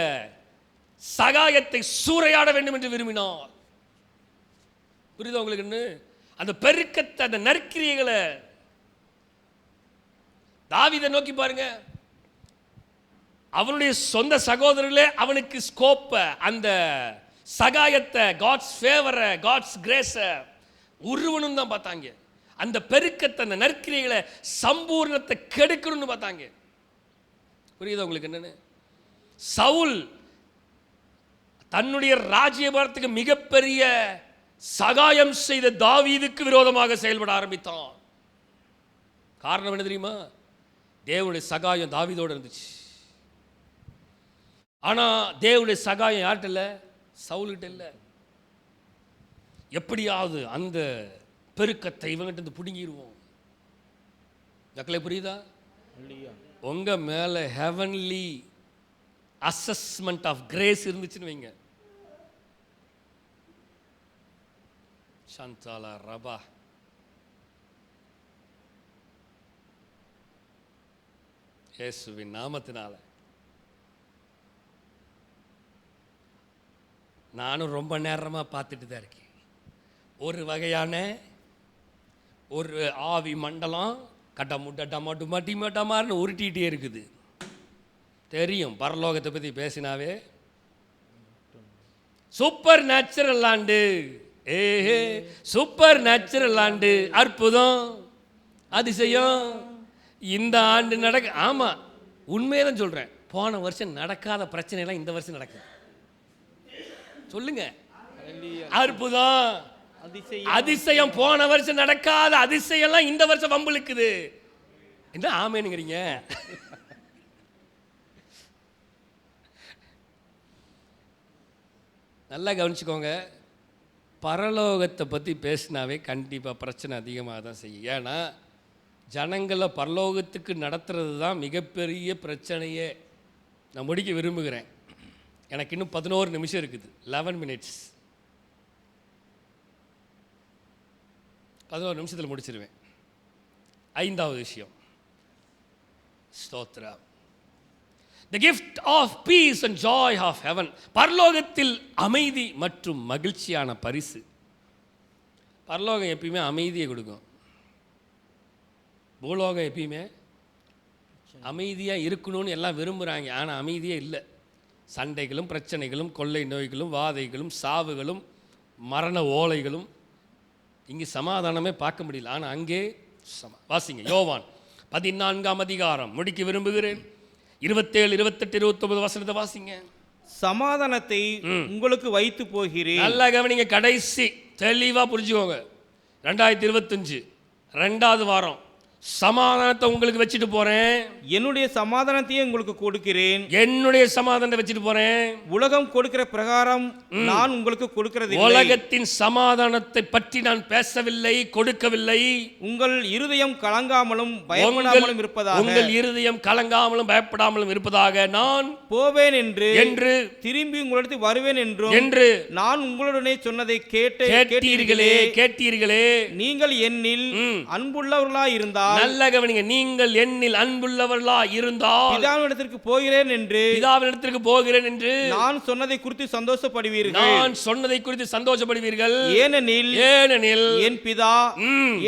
சகாயத்தை சூறையாட வேண்டும் என்று விரும்பினார். புரியுதா உங்களுக்கு? அந்த பெருக்கத்தை, அந்த நற்கிரியைகளை தாவீதை நோக்கி பாருங்க. அவனுடைய சொந்த சகோதரர்களே அவனுக்கு ஸ்கோப்ப, அந்த சகாயத்தை, காட்ஸ் ஃபேவரை, காட்ஸ் கிரேஸை உருவனும் தான் பார்த்தாங்க. அந்த பெருக்கத்தை, அந்த நற்கிரியைகளை சம்பூர்ணத்தை கெடுக்கணும்னு பார்த்தாங்க. புரியுதா உங்களுக்கு என்னன்னு? சவுல் தன்னுடைய ராஜ்யபாரத்துக்கு மிகப்பெரிய சகாயம் செய்த தாவீதுக்கு விரோதமாக செயல்பட ஆரம்பித்தான். காரணம் என்ன தெரியுமா? தேவனுடைய சகாயம் தாவீதோடு இருந்துச்சு. ஆனா தேவனுடைய சகாயம் யார்கிட்ட இல்லை? சவுல்கிட்ட இல்லை. எப்படியாவது அந்த பெருக்கத்தை இவங்கிட்ட இருந்து பிடுங்கிடுவோம். மக்களே புரியுதா? உங்க மேல ஹெவன்லி அசஸ்மெண்ட் ஆஃப் கிரேஸ் இருந்துச்சுன்னு வைங்க. சாந்தாலா ரபா இயேசுவின் நாமத்தினால நானும் ரொம்ப நேரமா பார்த்துட்டு தான் இருக்கேன். ஒரு வகையான ஒரு ஆவி மண்டலம் கட்டமுட்ட டமாட்டு மட்டி மட்டமான்னு உருட்டிகிட்டே இருக்குது. தெரியும், பரலோகத்தை பற்றி பேசினாவே சூப்பர் நேச்சுரல் ஆண்டு, சூப்பர் நேச்சுரல் ஆண்டு, அற்புதம் அதிசயம் இந்த ஆண்டு நடக்க. ஆமா, உண்மையை தான் சொல்றேன். போன வருஷம் நடக்காத பிரச்சனை எல்லாம் இந்த வருஷம் நடக்குது. சொல்லுங்க, அற்புதம் அதிசயம். போன வருஷம் நடக்காத அதிசயம் எல்லாம் இந்த வருஷம் வம்புலுக்குது. என்ன ஆமேனுங்கிறீங்க? நல்லா கவனிச்சுக்கோங்க. பரலோகத்தை பற்றி பேசினாவே கண்டிப்பாக பிரச்சனை அதிகமாக தான் செய்யும். ஏன்னா ஜனங்களை பரலோகத்துக்கு நடத்துறது தான் மிகப்பெரிய பிரச்சனையே. நான் முடிக்க விரும்புகிறேன். எனக்கு இன்னும் 11 நிமிஷம் இருக்குது. 11 minutes. 11 நிமிஷத்தில் முடிச்சிருவேன். 5வது விஷயம், ஸ்தோத்ரா, the gift of peace and joy of heaven. பரலோகத்தில் அமைதி மற்றும் மகிழ்ச்சியான பரிசு. பரலோகம் எப்பயுமே அமைதியை கொடுக்கும். பூலோகம் எப்பயுமே அமைதியாக இருக்கணும்னு எல்லாம் விரும்புகிறாங்க. ஆனால் அமைதியே இல்லை. சண்டைகளும் பிரச்சனைகளும் கொள்ளை நோய்களும் வாதைகளும் சாவுகளும் மரண ஓலைகளும். இங்கே சமாதானமே பார்க்க முடியல. ஆனால் அங்கே வாசிங்க யோவான் 14ஆம் அதிகாரம், முடிக்க விரும்புகிறேன். 27, 28, 29 வசனத்தை வாசிங்க. சமாதானத்தை உங்களுக்கு வைத்து போகிறேன். நல்லா கவனிங்க, கடைசி தெளிவாக புரிஞ்சுக்கோங்க. 2025 2வது வாரம், சமாதானத்தை உங்களுக்கு வச்சுட்டு போறேன். என்னுடைய சமாதானத்தையே உங்களுக்கு கொடுக்கிறேன். என்னுடைய சமாதானத்தை வச்சுட்டு போறேன். உலகம் கொடுக்கிற பிரகாரம் நான் உங்களுக்கு கொடுக்கிறது. உலகத்தின் சமாதானத்தை பற்றி நான் பேசவில்லை, கொடுக்கவில்லை. உங்கள் இருதயம் கலங்காமலும் பயப்படாமலும் இருப்பதாக, உங்கள் இருதயம் கலங்காமலும் பயப்படாமலும் இருப்பதாக நான் போவேன் என்று திரும்பி உங்களிடத்தில் வருவேன் என்று நான் உங்களுடனே சொன்னதை கேட்டீர்களே. நீங்கள் என்னில் அன்புள்ளவர்களாய் இருந்தால், நல்ல கவனிங்க, நீங்கள் என்னில் அன்புள்ளவர்களா இருந்தால் பிதாவினிடத்திற்கு போகிறேன் என்று நான் சொன்னதை குறித்து சந்தோஷப்படுவீர்கள். ஏனெனில் என் பிதா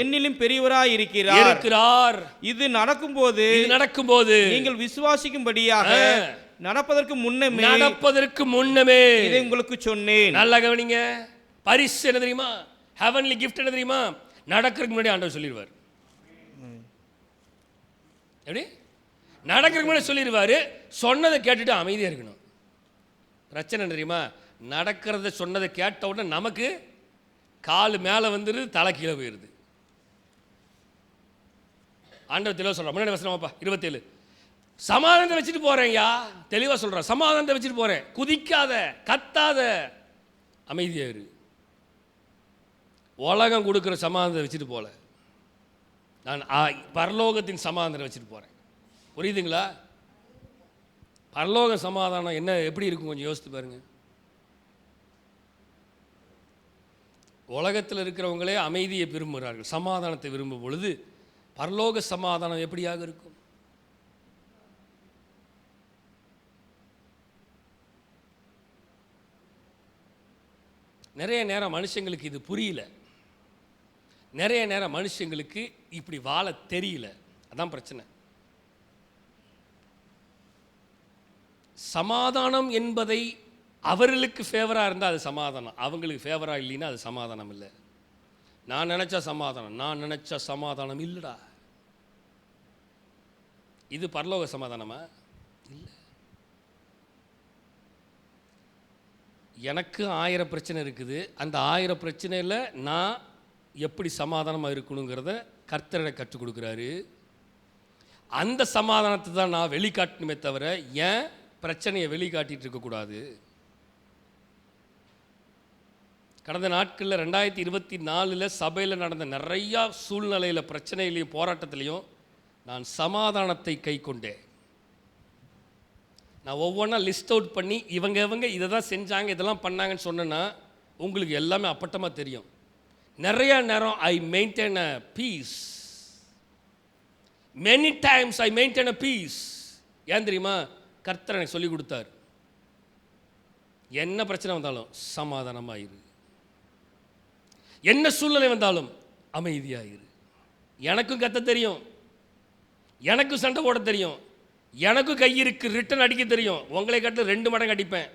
என்னிலும் பெரியவராய் இருக்கிறார். இது நடக்கும்போது நீங்கள் விசுவாசிக்கும்படியாக நடப்பதற்கு முன்னமே இதை உங்களுக்கு சொன்னேன். நல்ல கவனிங்க, பரிசு என்ன தெரியுமா? ஹெவன்லி கிஃப்ட் என்ன தெரியுமா? நடக்கிறதுக்கு முன்னாடி ஆண்டவர் சொல்லிடுவார். எப்படி நடக்கிறதுக்கு முன்னாடி சொல்லிடுவார். சொன்னதை கேட்டுட்டு அமைதியாக இருக்கணும். பிரச்சனை தெரியுமா? நடக்கிறத சொன்னதை கேட்ட உடனே நமக்கு கால் மேலே வந்துடுது, தலை கீழே போயிடுது. ஆண்டவர் தெளிவாக சொல்கிறார். முன்னாடி வசனமாப்பா 27, சமாதானத்தை வச்சுட்டு போகிறேன்யா. தெளிவாக சொல்கிறேன், சமாதானத்தை வச்சுட்டு போகிறேன். குதிக்காத, கத்தாத, அமைதியாக இரு. உலகம் கொடுக்குற சமாதானத்தை வச்சுட்டு போகல, நான் பரலோகத்தின் சமாதானத்தை வச்சுட்டு போகிறேன். புரியுதுங்களா? பரலோக சமாதானம் என்ன எப்படி இருக்கும் கொஞ்சம் யோசித்து பாருங்க. உலகத்தில் இருக்கிறவங்களே அமைதியை விரும்புகிறார்கள், சமாதானத்தை விரும்பும் பொழுது பரலோக சமாதானம் எப்படியாக இருக்கும்? நிறைய நேரம் மனுஷங்களுக்கு இது புரியல. நிறைய நேரம் மனுஷங்களுக்கு இப்படி வாழ தெரியல. அதான் பிரச்சனை. சமாதானம் என்பதை அவர்களுக்கு ஃபேவராக இருந்தால் அது சமாதானம், அவங்களுக்கு ஃபேவராக இல்லைன்னா அது சமாதானம் இல்லை. நான் நினச்சா சமாதானம், நான் நினச்சா சமாதானம் இல்லைடா. இது பரலோக சமாதானமா? இல்லை. எனக்கு 1000 பிரச்சனை இருக்குது. அந்த 1000 பிரச்சனையில் நான் எப்படி சமாதானமாக இருக்கணுங்கிறத கர்த்தரை கற்றுக் கொடுக்குறாரு. அந்த சமாதானத்தை தான் நான் வெளிக்காட்டணுமே தவிர ஏன் பிரச்சனையை வெளிக்காட்டிகிட்டு இருக்கக்கூடாது. கடந்த நாட்களில் 2024 சபையில் நடந்த நிறையா சூழ்நிலையில், பிரச்சனையிலையும் போராட்டத்திலையும் நான் சமாதானத்தை கை கொண்டேன். நான் ஒவ்வொன்றா லிஸ்ட் அவுட் பண்ணி இவங்க இதை தான் செஞ்சாங்க, இதெல்லாம் பண்ணாங்கன்னு சொன்னேன்னா உங்களுக்கு எல்லாமே அப்பட்டமாக தெரியும். நிறைய நேரம் I maintain a peace. Many times I maintain a peace. ஏன் தெரியுமா? கர்த்தர் எனக்கு சொல்லி கொடுத்தார், என்ன பிரச்சனை வந்தாலும் சமாதானமாயிரு, என்ன சூழ்நிலை வந்தாலும் அமைதியாயிரு. எனக்கும் கத்த தெரியும், எனக்கும் சண்டை போட தெரியும், எனக்கும் கை இருக்கு, ரிட்டன் அடிக்க தெரியும். உங்களை கட்ட 2 மடங்கு அடிப்பேன்.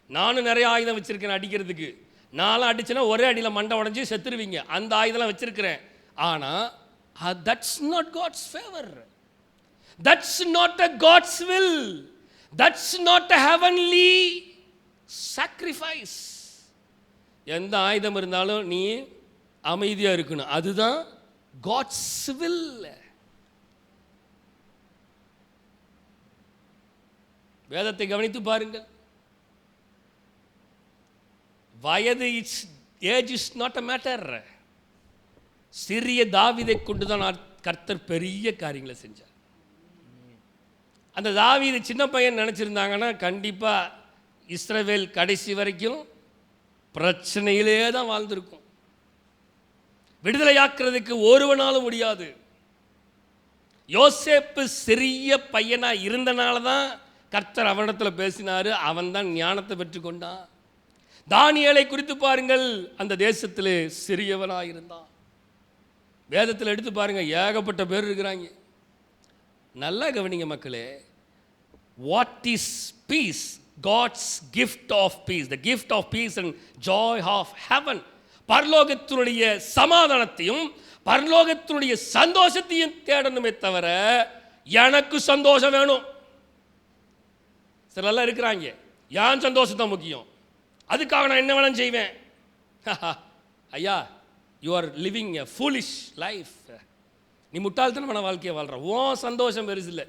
நானும் நிறைய ஆயுதம் வச்சிருக்கேன் அடிக்கிறதுக்கு. நானும் அடிச்சுன்னா ஒரே அடியில் மண்டை உடஞ்சி செத்துருவீங்க. அந்த ஆயுதம்லாம் வச்சிருக்கிறேன். ஆனால் that's not God's favor. That's not a God's will. That's not a heavenly sacrifice. எந்த ஆயுதம் இருந்தாலும் நீ அமைதியாக இருக்கணும். அதுதான் God's will. வேதத்தை கவனித்து பாருங்கள். வயது it's age is not a matter. சிறிய தாவீதை கொண்டு தான் கர்த்தர் பெரிய காரியங்களை செஞ்சார். அந்த தாவீது சின்ன பையன் நினச்சிருந்தாங்கன்னா கண்டிப்பாக இஸ்ரவேல் கடைசி வரைக்கும் பிரச்சனையிலே தான் வாழ்ந்திருக்கும். விடுதலையாக்குறதுக்கு ஒருவனாலும் முடியாது. யோசேப்பு சிறிய பையனாக இருந்தனால தான் கர்த்தர் அவனிடத்தில் பேசினார். அவன் தான் ஞானத்தை பெற்றுக்கொண்டான். தானியேலை குறித்து பாருங்கள், அந்த தேசத்தில் சிறியவனாக இருந்தான். வேதத்தில் எடுத்து பாருங்கள், ஏகப்பட்ட பேர் இருக்கிறாங்க. நல்லா கவனிங்க மக்களே. What is peace? God's gift of peace, the gift of peace and joy of heaven. பரலோகத்தினுடைய சமாதானத்தையும் பரலோகத்தினுடைய சந்தோஷத்தையும் தேடணுமே தவிர எனக்கு சந்தோஷம் வேணும். சிலர்லாம் இருக்கிறாங்க, என் சந்தோஷம் தான் முக்கியம், அதுக்காக நான் என்ன வேணும் செய்வேன். ஐயா, you are living a foolish life. நீ முட்டாள்தனமான வாழ்க்கையை வாழ்கிற. உன் சந்தோஷம் பெருசு இல்லை,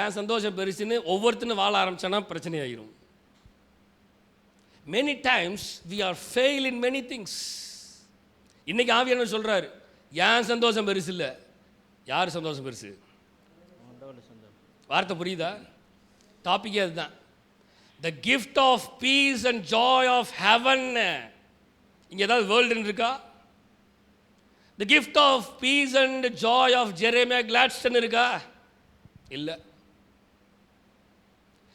என் சந்தோஷம் பெருசுன்னு ஒவ்வொருத்தனும் வாழ ஆரம்பிச்சானா பிரச்சனை ஆகிரும். Many times we are fail in many things. இன்னைக்கு ஆவியானவர் சொல்றாரு, என் சந்தோஷம் பெருசு இல்லை, யார் சந்தோஷம் பெருசு? வார்த்தை புரியுதா? டாபிக்கே அதுதான். The gift of peace and joy of heaven. இங்கே ஏதாவது வேர்ல்டுன்னு இருக்கா? The gift of peace and joy of Jeremiah Gladstone இருக்கா? இல்லை.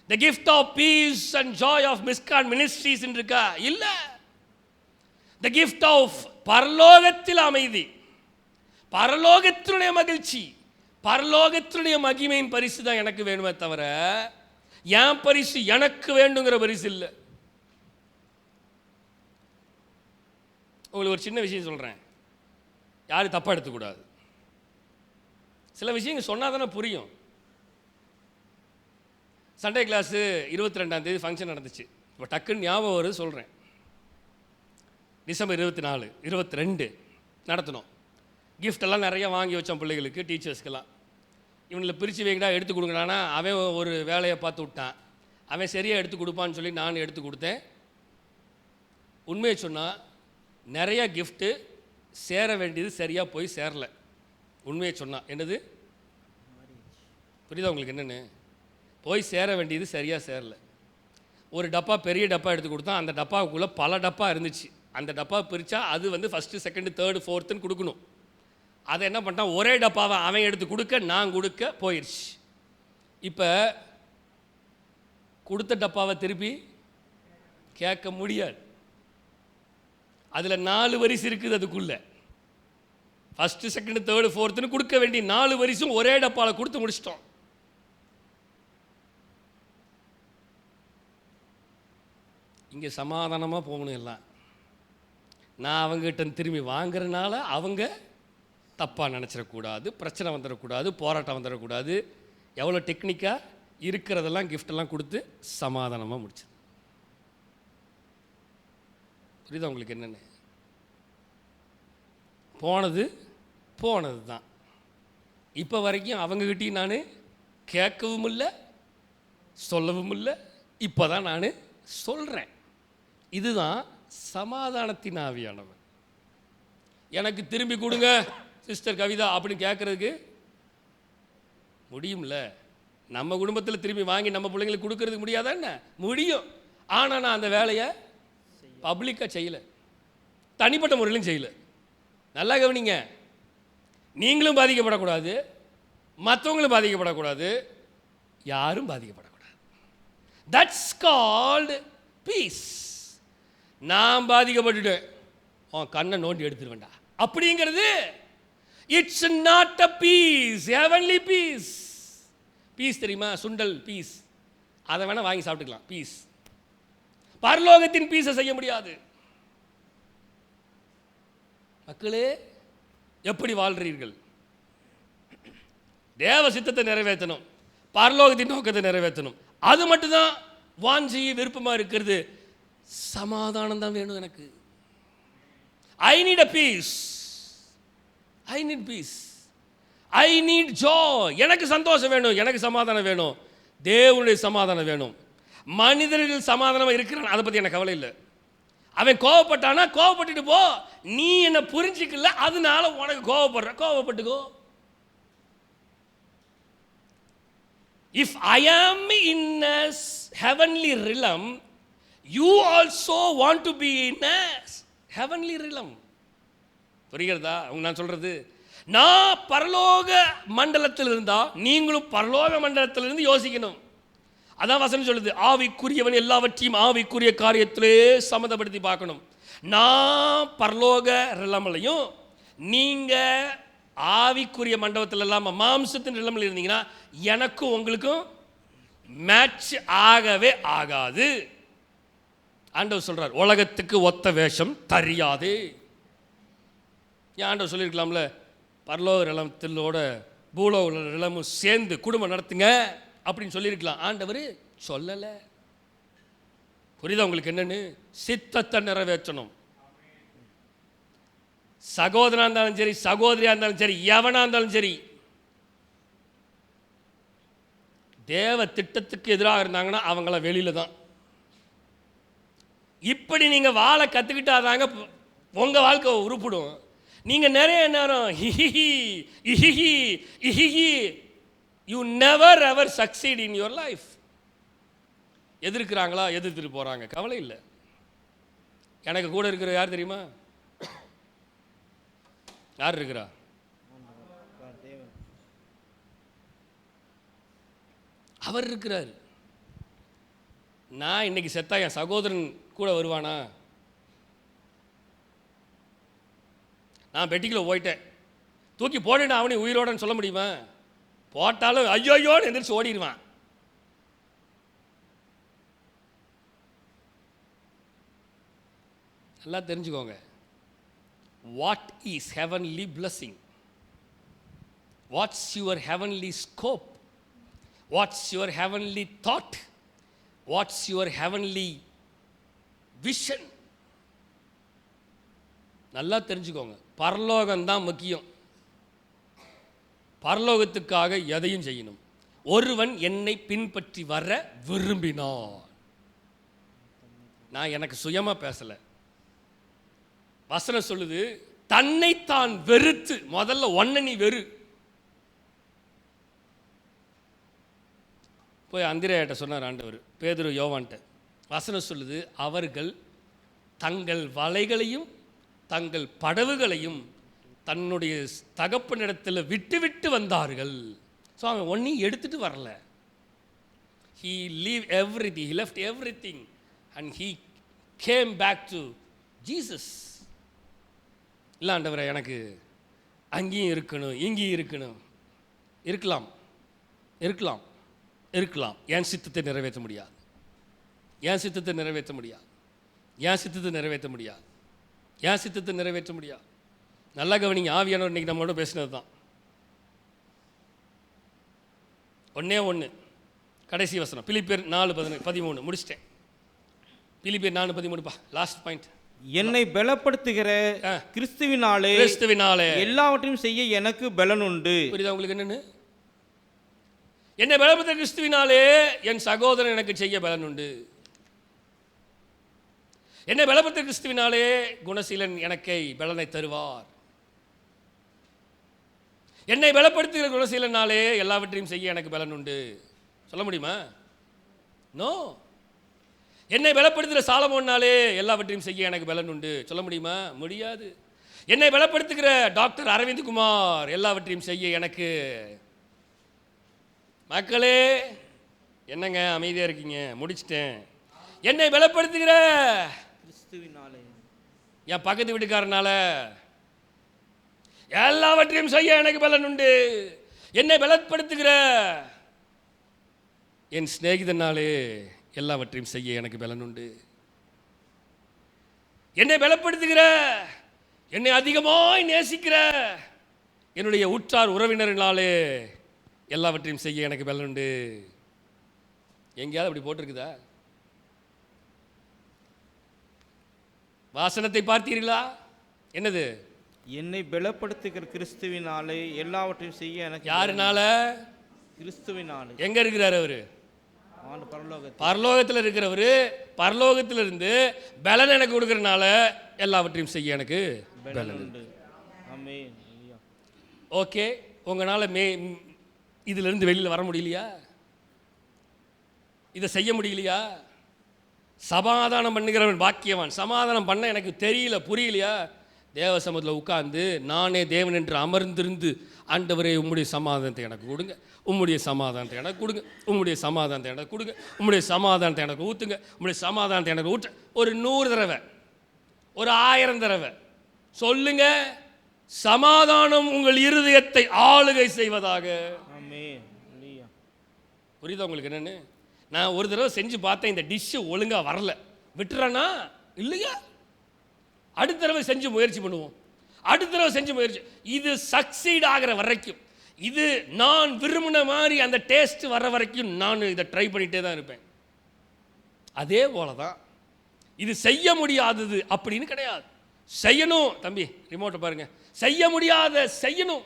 The gift of peace and joy of Miscon ministries இருக்கா? இல்லை. த கிஃப்ட் ஆஃப் பரலோகத்தில் அமைதி, பரலோகத்தினுடைய மகிழ்ச்சி, பரலோகத்தினுடைய மகிமையின் பரிசு தான் எனக்கு வேணுமே தவிர என் பரிசு எனக்கு வேண்டுங்கிற பரிசு இல்லை. உங்களுக்கு ஒரு சின்ன விஷயம் சொல்கிறேன், யாரும் தப்பாக எடுத்துக்கூடாது. சில விஷயங்கள் சொன்னால் தானே புரியும். சண்டே கிளாஸு 22ஆம் தேதி ஃபங்க்ஷன் நடந்துச்சு. இப்போ டக்குன்னு ஞாபகம் வருது சொல்கிறேன். டிசம்பர் 24, 22 நடத்தினோம். கிஃப்டெல்லாம் நிறையா வாங்கி வச்சோம் பிள்ளைகளுக்கு, டீச்சர்ஸ்க்கெல்லாம். இவனில் பிரித்து வைங்கடா, எடுத்து கொடுங்கடானா அவன் ஒரு வேலையை பார்த்து விட்டான். அவன் சரியாக எடுத்து கொடுப்பான்னு சொல்லி நான் எடுத்து கொடுத்தேன். உண்மையை சொன்னால் நிறையா கிஃப்ட்டு சேர வேண்டியது சரியாக போய் சேரலை. உண்மையை சொன்னால் என்னது புரியுதா உங்களுக்கு? என்னென்னு போய் சேர வேண்டியது சரியாக சேரலை. ஒரு டப்பா, பெரிய டப்பா எடுத்து கொடுத்தான். அந்த டப்பாவுக்குள்ளே பல டப்பா இருந்துச்சு. அந்த டப்பா பிரித்தா அது வந்து ஃபஸ்ட்டு, செகண்டு, தேர்டு, ஃபோர்த்துன்னு கொடுக்கணும். அதை என்ன பண்ணிட்டான், ஒரே டப்பாவை அவன் எடுத்து கொடுக்க நான் கொடுக்க போயிடுச்சு. இப்போ கொடுத்த டப்பாவை திருப்பி கேட்க முடியாது. அதில் 4 வரிசை இருக்குது. அதுக்குள்ளே ஃபஸ்ட்டு, செகண்டு, தேர்டு, ஃபோர்த்துன்னு கொடுக்க வேண்டிய 4 வரிசும் ஒரே டப்பாவில் கொடுத்து முடிச்சிட்டோம். இங்கே சமாதானமாக போகணும் எல்லாம். நான் அவங்ககிட்ட திரும்பி வாங்குறதுனால அவங்க தப்பாக நினச்சிடக்கூடாது, பிரச்சனை வந்துடக்கூடாது, போராட்டம் வந்துடக்கூடாது. எவ்வளோ டெக்னிக்காக இருக்கிறதெல்லாம் கிஃப்டெல்லாம் கொடுத்து சமாதானமாக முடிச்சது. புரியுதா உங்களுக்கு? என்னென்னு போனது தான். இப்போ வரைக்கும் அவங்ககிட்டையும் நான் கேட்கவும் இல்லை, சொல்லவும் இல்லை. இப்போ தான் நான் சொல்கிறேன். இதுதான் சமாதானத்தின் ஆவியானவர். எனக்கு திரும்பி கொடுங்க சிஸ்டர் கவிதா அப்படின்னு கேட்குறதுக்கு முடியும்ல? நம்ம குடும்பத்தில் திரும்பி வாங்கி நம்ம பிள்ளைங்களுக்கு கொடுக்கறதுக்கு முடியாதா என்ன? முடியும். ஆனால் நான் அந்த வேலையை பப்ளிக்காக செய்யலை, தனிப்பட்ட முறையிலும் செய்யலை. நல்லா கவனிங்க, நீங்களும் பாதிக்கப்படக்கூடாது, மற்றவங்களும் பாதிக்கப்படக்கூடாது, யாரும் பாதிக்கப்படக்கூடாது. That's called piece. நான் பாதிக்கப்பட்டுட்டேன், உன் கண்ணை நோண்டி எடுத்துருவேண்டா அப்படிங்கிறது it's not a peace, heavenly peace. Peace தெரியுமா? சுண்டல் பீஸ், அதை வேணால் வாங்கி சாப்பிட்டுக்கலாம். பீஸ் பரலோகத்தின் பீஸை செய்ய முடியாது. மக்களே, எப்படி வாழ்கிறீர்கள்? தேவ சித்தத்தை நிறைவேற்றணும், பரலோகத்தின் நோக்கத்தை நிறைவேற்றணும். அது மட்டும்தான் வாஞ்சி விருப்பமாக இருக்கிறது. சமாதானம் தான் வேணும் எனக்கு. I need a peace. I need peace. I need joy. எனக்கு சந்தோஷம் வேணும், எனக்கு சமாதானம் வேணும், தேவனுடைய சமாதானம் வேணும். மனிதர்கள் சமாதானமாக இருக்கிறான், அதை பற்றி எனக்கு கவலை இல்லை. அவன் கோவப்பட்டானா கோவப்பட்டுட்டு போ, நீ என்ன புரிஞ்சிக்கல அதனால உனக்கு கோவப்படுற, கோவப்பட்டுக்கோ. If I am in a heavenly realm, you also want to be in a heavenly realm. புரிகிறதா நான் சொல்றது? நான் பரலோக மண்டலத்தில் இருந்தா நீங்களும் பரலோக மண்டலத்தில் இருந்து யோசிக்கணும். அதான் வசனம் சொல்லுது, ஆவிக்குரியவன் எல்லாவற்றையும் ஆவிக்குரிய காரியத்திலே சம்மந்தப்படுத்தி பார்க்கணும். நான் பரலோக நிலமலையும் நீங்க ஆவிக்குரிய மண்டபத்தில் இல்லாமல் மாம்சத்தின் நிலமில் இருந்தீங்கன்னா எனக்கும் உங்களுக்கும் மேட்ச் ஆகவே ஆகாது. ஆண்டவர் சொல்றார், உலகத்துக்கு ஒத்த வேஷம் தெரியாது. ஏன் ஆண்டவர் சொல்லியிருக்கலாம்ல, பரலோக நிலத்திலோட பூலோக நிலமும் சேர்ந்து குடும்பம் நடத்துங்க அப்படின்னு சொல்லியிருக்கலாம். ஆண்டவர் சொல்லலை. புரியுதா உங்களுக்கு என்னன்னு? சித்தத்தை நிறைவேற்றணும். சகோதரா இருந்தாலும் சரி, சகோதரியா இருந்தாலும் சரி, எவனா இருந்தாலும் சரி, தேவ திட்டத்துக்கு எதிராக இருந்தாங்கன்னா அவங்கள வெளியில தான். இப்படி நீங்க வாழ கத்துக்கிட்டாதாங்க உங்க வாழ்க்கை உருப்பிடும். நீங்க நிறைய நேரம் ஹிஹி இஹிஹி இஹிஹி, you never ever succeed in your life. எதிர்க்கிறாங்களா, எதிர்த்துட்டு போறாங்க, கவலை இல்லை. எனக்கு கூட இருக்கிற யார் தெரியுமா? யார் இருக்கிறா? அவர் இருக்கிறார். நான் இன்னைக்கு செத்தா என் சகோதரன் கூட வருவானா? நான் பெட்டிக்குள்ள போயிட்டேன், தூக்கி போட்டு அவனை உயிரோடன்னு சொல்ல முடியுமா? போட்டாலும் ஐயோயோன்னு எந்திரிச்சு ஓடிடுவான். நல்லா தெரிஞ்சுக்கோங்க, what is heavenly blessing, what's your heavenly scope, what's your heavenly thought, what's your heavenly vision. நல்லா தெரிஞ்சுக்கோங்க, பரலோகம்தான் முக்கியம். பரலோகத்துக்காக எதையும் செய்யணும். ஒருவன் என்னை பின்பற்றி வர விரும்பினான். நான் எனக்கு சுயமா பேசல, வசனம் சொல்லுது, தன்னைத்தான் வெறுத்து, முதல்ல ஒன்ன நீ வெறு. போய் அந்திரேயாட்ட சொன்னார் ஆண்டவர், பேதுரு யோவான்ட்ட. வசனம் சொல்லுது, அவர்கள் தங்கள் வலைகளையும் தங்கள் படவுகளையும் தன்னுடைய தகப்பனிடத்தில் விட்டு விட்டு வந்தார்கள். ஸோ அவன் ஒன்றையும் எடுத்துட்டு வரல. he left everything and he came back to Jesus. இல்லை ஆண்டவரே, எனக்கு அங்கேயும் இருக்கணும் இங்கேயும் இருக்கணும். இருக்கலாம் இருக்கலாம் இருக்கலாம், என் சித்தத்தை நிறைவேற்ற முடியாது, என் சித்தத்தை நிறைவேற்ற முடியாது, என் சித்தத்தை நிறைவேற்ற முடியாது, என் சித்தத்தை நிறைவேற்ற முடியாது. நல்லா கவனிங்க, ஆவியானவர் இன்னைக்கு நம்மளோட பேசினது தான். ஒன்னே ஒன்று, கடைசி வசனம், பிலிப்பியர் 4:13 முடிச்சிட்டேன். பிலிப்பியர் 4:13 லாஸ்ட் பாயிண்ட். என்னை பலப்படுத்துகிற கிறிஸ்துவினாலே எல்லாவற்றையும் செய்ய எனக்கு பலன் உண்டு. புரியுதா உங்களுக்கு என்னன்னு? என்னை பலப்படுத்த கிறிஸ்துவினாலே என் சகோதரன் எனக்கு செய்ய பலன் உண்டு. என்னை பலப்படுத்த கிறிஸ்துவினாலே குணசீலன் எனக்கு பலனை தருவார். என்னை பலப்படுத்துகிற குணசீலனாலே எல்லாவற்றையும் செய்ய எனக்கு பலன் உண்டு. சொல்ல முடியுமா? நோ. என்னை பலப்படுத்துகிற சாலமோன்னாலே எல்லாவற்றையும் செய்ய எனக்கு பலன் உண்டு. சொல்ல முடியுமா? முடியாது. என்னை பலப்படுத்துகிற டாக்டர் அரவிந்த் குமார் எல்லாவற்றையும் செய்ய எனக்கு. மக்களே என்னங்க அமைதியாக இருக்கீங்க? முடிச்சிட்டேன். என்னை பலப்படுத்துகிற கிறிஸ்துவினாலே, என் பக்கத்து வீட்டுக்காரனால எல்லாவற்றையும் செய்ய எனக்கு பலன் உண்டு. என்னை பலப்படுத்துகிற என் சிநேகிதனாலே எல்லாவற்றையும் செய்ய எனக்கு பலன் உண்டு. என்னை பலப்படுத்துகிற, என்னை அதிகமாய் நேசிக்கிற என்னுடைய உற்றார் உறவினர்களாலே எல்லாவற்றையும் செய்ய எனக்கு பலன் உண்டு. எங்கேயாவது அப்படி போட்டிருக்குதா? வாசனத்தை பார்த்தீர்களா? என்னது? என்னை பலப்படுத்துகிற கிறிஸ்துவினாலே எல்லாவற்றையும் செய்ய எனக்கு. யாருனால? கிறிஸ்துவினாலே. எங்க இருக்கிறார் அவரு? ஆண்டு பரலோகத்தில் பரலோகத்தில் இருக்கிறவர் பரலோகத்தில் இருந்து பலன் எனக்கு கொடுக்கறனால எல்லாவற்றையும் செய்ய எனக்கு பலன் உண்டு. ஆமென். அல்லேலூயா. ஓகே, உங்களால் இதிலிருந்து வெளியில் வர முடியலையா? இதை செய்ய முடியலையா? சமாதானம் பண்ணுகிறவன் பாக்கியவான். சமாதானம் பண்ண எனக்கு தெரியல, புரியலையா? தேவ சமூகத்தில் உட்கார்ந்து நானே தேவன் என்று அமர்ந்திருந்து, ஆண்டவரே உம்முடைய சமாதானத்தை எனக்கு கொடுங்க, உம்முடைய சமாதானத்தை எனக்கு கொடுங்க, உம்முடைய சமாதானத்தை எனக்கு கொடுங்க, உம்முடைய சமாதானத்தை எனக்கு ஊற்றுங்க, உம்முடைய சமாதானத்தை எனக்கு ஊற்ற. ஒரு 100 தடவை, ஒரு 1000 தடவை சொல்லுங்க, சமாதானம் உங்கள் இருதயத்தை ஆளுகை செய்வதாக. ஆமென். அல்லேலூயா. புரியுதா உங்களுக்கு என்னன்னு? நான் ஒரு தடவை செஞ்சு பார்த்தேன், இந்த டிஷ்ஷு ஒழுங்காக வரல, விட்டுறேன்னா இல்லையா? அடுத்த தடவை செஞ்சு முயற்சி பண்ணுவோம், அடுத்த தடவை செஞ்சு முயற்சி. இது சக்சீட் ஆகிற வரைக்கும், இது நான் விரும்பின மாதிரி அந்த டேஸ்ட் வர வரைக்கும் நான் இதை ட்ரை பண்ணிகிட்டே தான் இருப்பேன். அதே போல தான் இது செய்ய முடியாதது அப்படின்னு கிடையாது. செய்யணும். தம்பி ரிமோட்டை பாருங்க. செய்ய முடியாத செய்யணும்,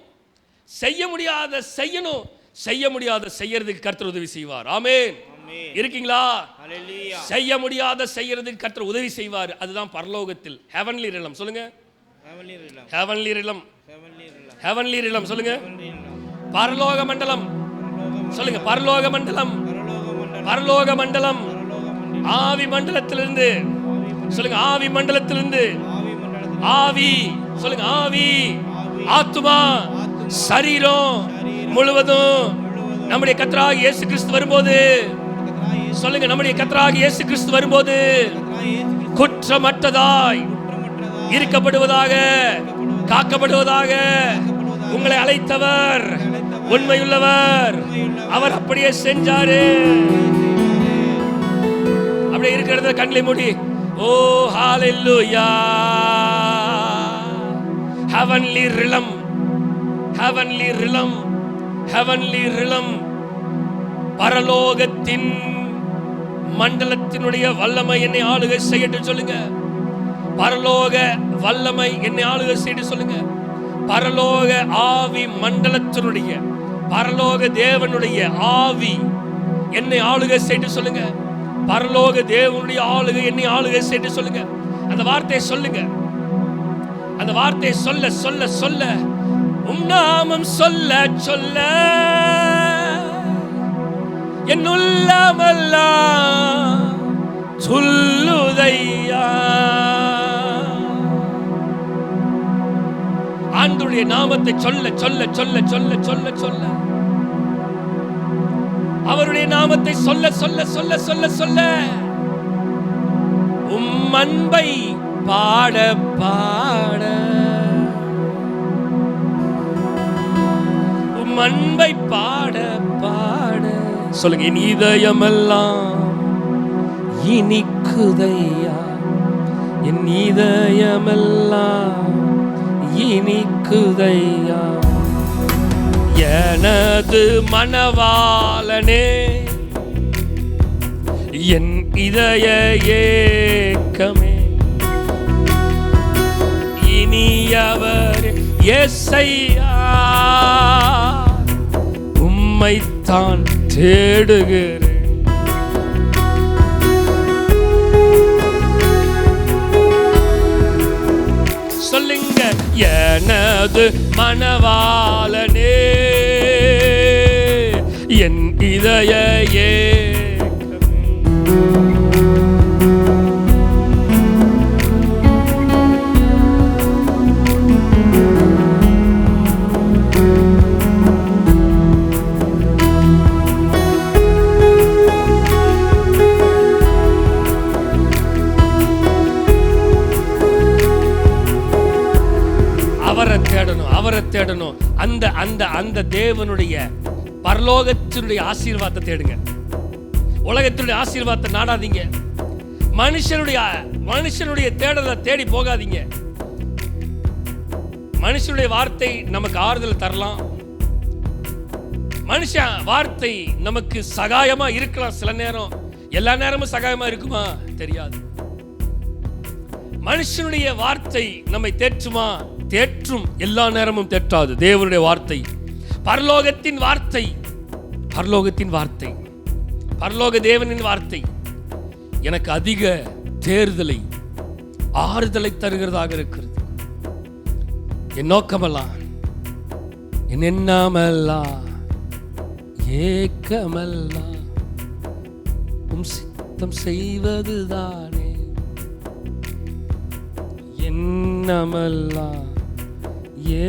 செய்ய முடியாத செய்யணும், செய்ய முடியாத செய்யறதுக்கு கர்த்தர் உதவி செய்வார். ஆமென். இருக்கீங்களா? அல்லேலூயா. செய்ய முடியாத செய்யறதுக்கு கர்த்தர் உதவி செய்வார். அதுதான் பரலோகத்தில் ஹெவன்லி ரிலம். சொல்லுங்க, ஹெவன்லி ரிலம். ஹெவன்லி ரிலம். ஹெவன்லி ரிலம். ஹெவன்லி ரிலம் சொல்லுங்க. ஹெவன்லி ரிலம். பரலோக மண்டலம் சொல்லுங்க. பரலோக மண்டலம், பரலோக மண்டலம். பரலோக மண்டலம். பரலோக மண்டலம். ஆவி மண்டலத்திலிருந்து சொல்லுங்க. ஆவி மண்டலத்திலிருந்து. ஆவி மண்டலத்தில் ஆவி சொல்லுங்க. ஆவி, ஆத்துமா, சரீரம் முழுவதும் நம்முடைய கர்த்தராகிய இயேசு கிறிஸ்து வரும்போது சொல்லுங்க, நம்முடைய கர்த்தராகிய இயேசு கிறிஸ்து வரும்போது குற்றமற்றதாய் இருக்கப்படுவதாக, காக்கப்படுவதாக. உங்களை அழைத்தவர் உண்மையுள்ளவர், அவர் அப்படியே செஞ்சாரு. அப்படியே இருக்கிறத கண்களை மூடி ஓ ஹalleluya. heavenly realm, heavenly realm, heavenly realm. பரலோகத்தின் மண்டலத்தினுடைய வல்லமை என்னை ஆளுகை செய்யட்டும் சொல்லுங்க. பரலோக வல்லமை என்னை ஆளுகை செய்யட்டும் சொல்லுங்க. பரலோக ஆவி மண்டலத்தினுடைய, பரலோக தேவனுடைய ஆவி என்னை ஆளுகை செய்யட்டும் சொல்லுங்க. பரலோக தேவனுடைய ஆளுகை என்னை ஆளுகை செய்யட்டும் சொல்லுங்க. அந்த வார்த்தையை சொல்லுங்க. அந்த வார்த்தையை சொல்ல சொல்ல சொல்ல, உம் நாமம் சொல்ல சொல்ல என் உள்ளமெல்லாம் சொல்லுதையா. ஆண்டவருடைய நாமத்தை சொல்ல சொல்ல சொல்ல சொல்ல சொல்ல சொல்ல, அவருடைய நாமத்தை சொல்ல சொல்ல சொல்ல சொல்ல சொல்ல, உம் அன்பை பாட பாட, உம் அன்பை பாட பாட சொல்லுங்க. என் இதயமெல்லாம் இனிக்குதையா, என் இதயமெல்லாம் இனிக்குதையா. எனது மணவாளனே, என் இதய ஏக்கமே, இனியவர் யேசையா, உம்மைத்தான் தேடுகிறேன். சொல்லுங்க, எனது மணவாளனே, என் இதய ஏக்கமே. அவரை தேடணும், அவரை தேடணும். அந்த அந்த அந்த தேவனுடைய பரலோகத்தினுடைய ஆசீர்வாதத்தை தேடுங்க. உலகத்தினுடைய ஆசீர்வாதத்தை நாடாதீங்க. மனுஷனுடைய தேடலை தேடி போகாதீங்க. மனுஷனுடைய வார்த்தை நமக்கு ஆறுதல் தரலாம், மனுஷ வார்த்தை நமக்கு சகாயமா இருக்கலாம். சில நேரம், எல்லா நேரமும் சகாயமா இருக்குமா தெரியாது. மனுஷனுடைய வார்த்தை நம்மை தேற்றுமா? தேற்றும். எல்லா நேரமும் தேற்றாது. தேவனுடைய வார்த்தை, பரலோகத்தின் வார்த்தை, பரலோகத்தின் வார்த்தை பரலோக தேவனின் வார்த்தை எனக்கு அதிக தேர்தலை, ஆறுதலை தருகிறதாக இருக்கிறது. என் நோக்கமெல்லாம், என் எண்ணமெல்லாம், ஏக்கமெல்லாம் உம் சித்தம் செய்வதுதானே. எண்ணமெல்லாம்,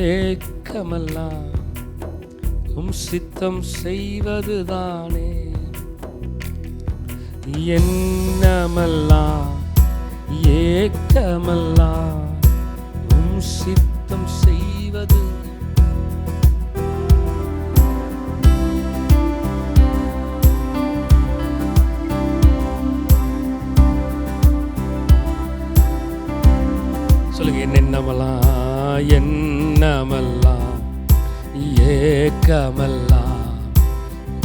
ஏக்கமெல்லாம் உம் சித்தம் செய்வதுதானே. எண்ணமெல்லாம், ஏக்கமெல்லாம் உம் சித்தம் செய்வது. சொல்லுங்க, எண்ணமெல்லாம், எண்ணமெல்லாம், ஏக்கமெல்லாம்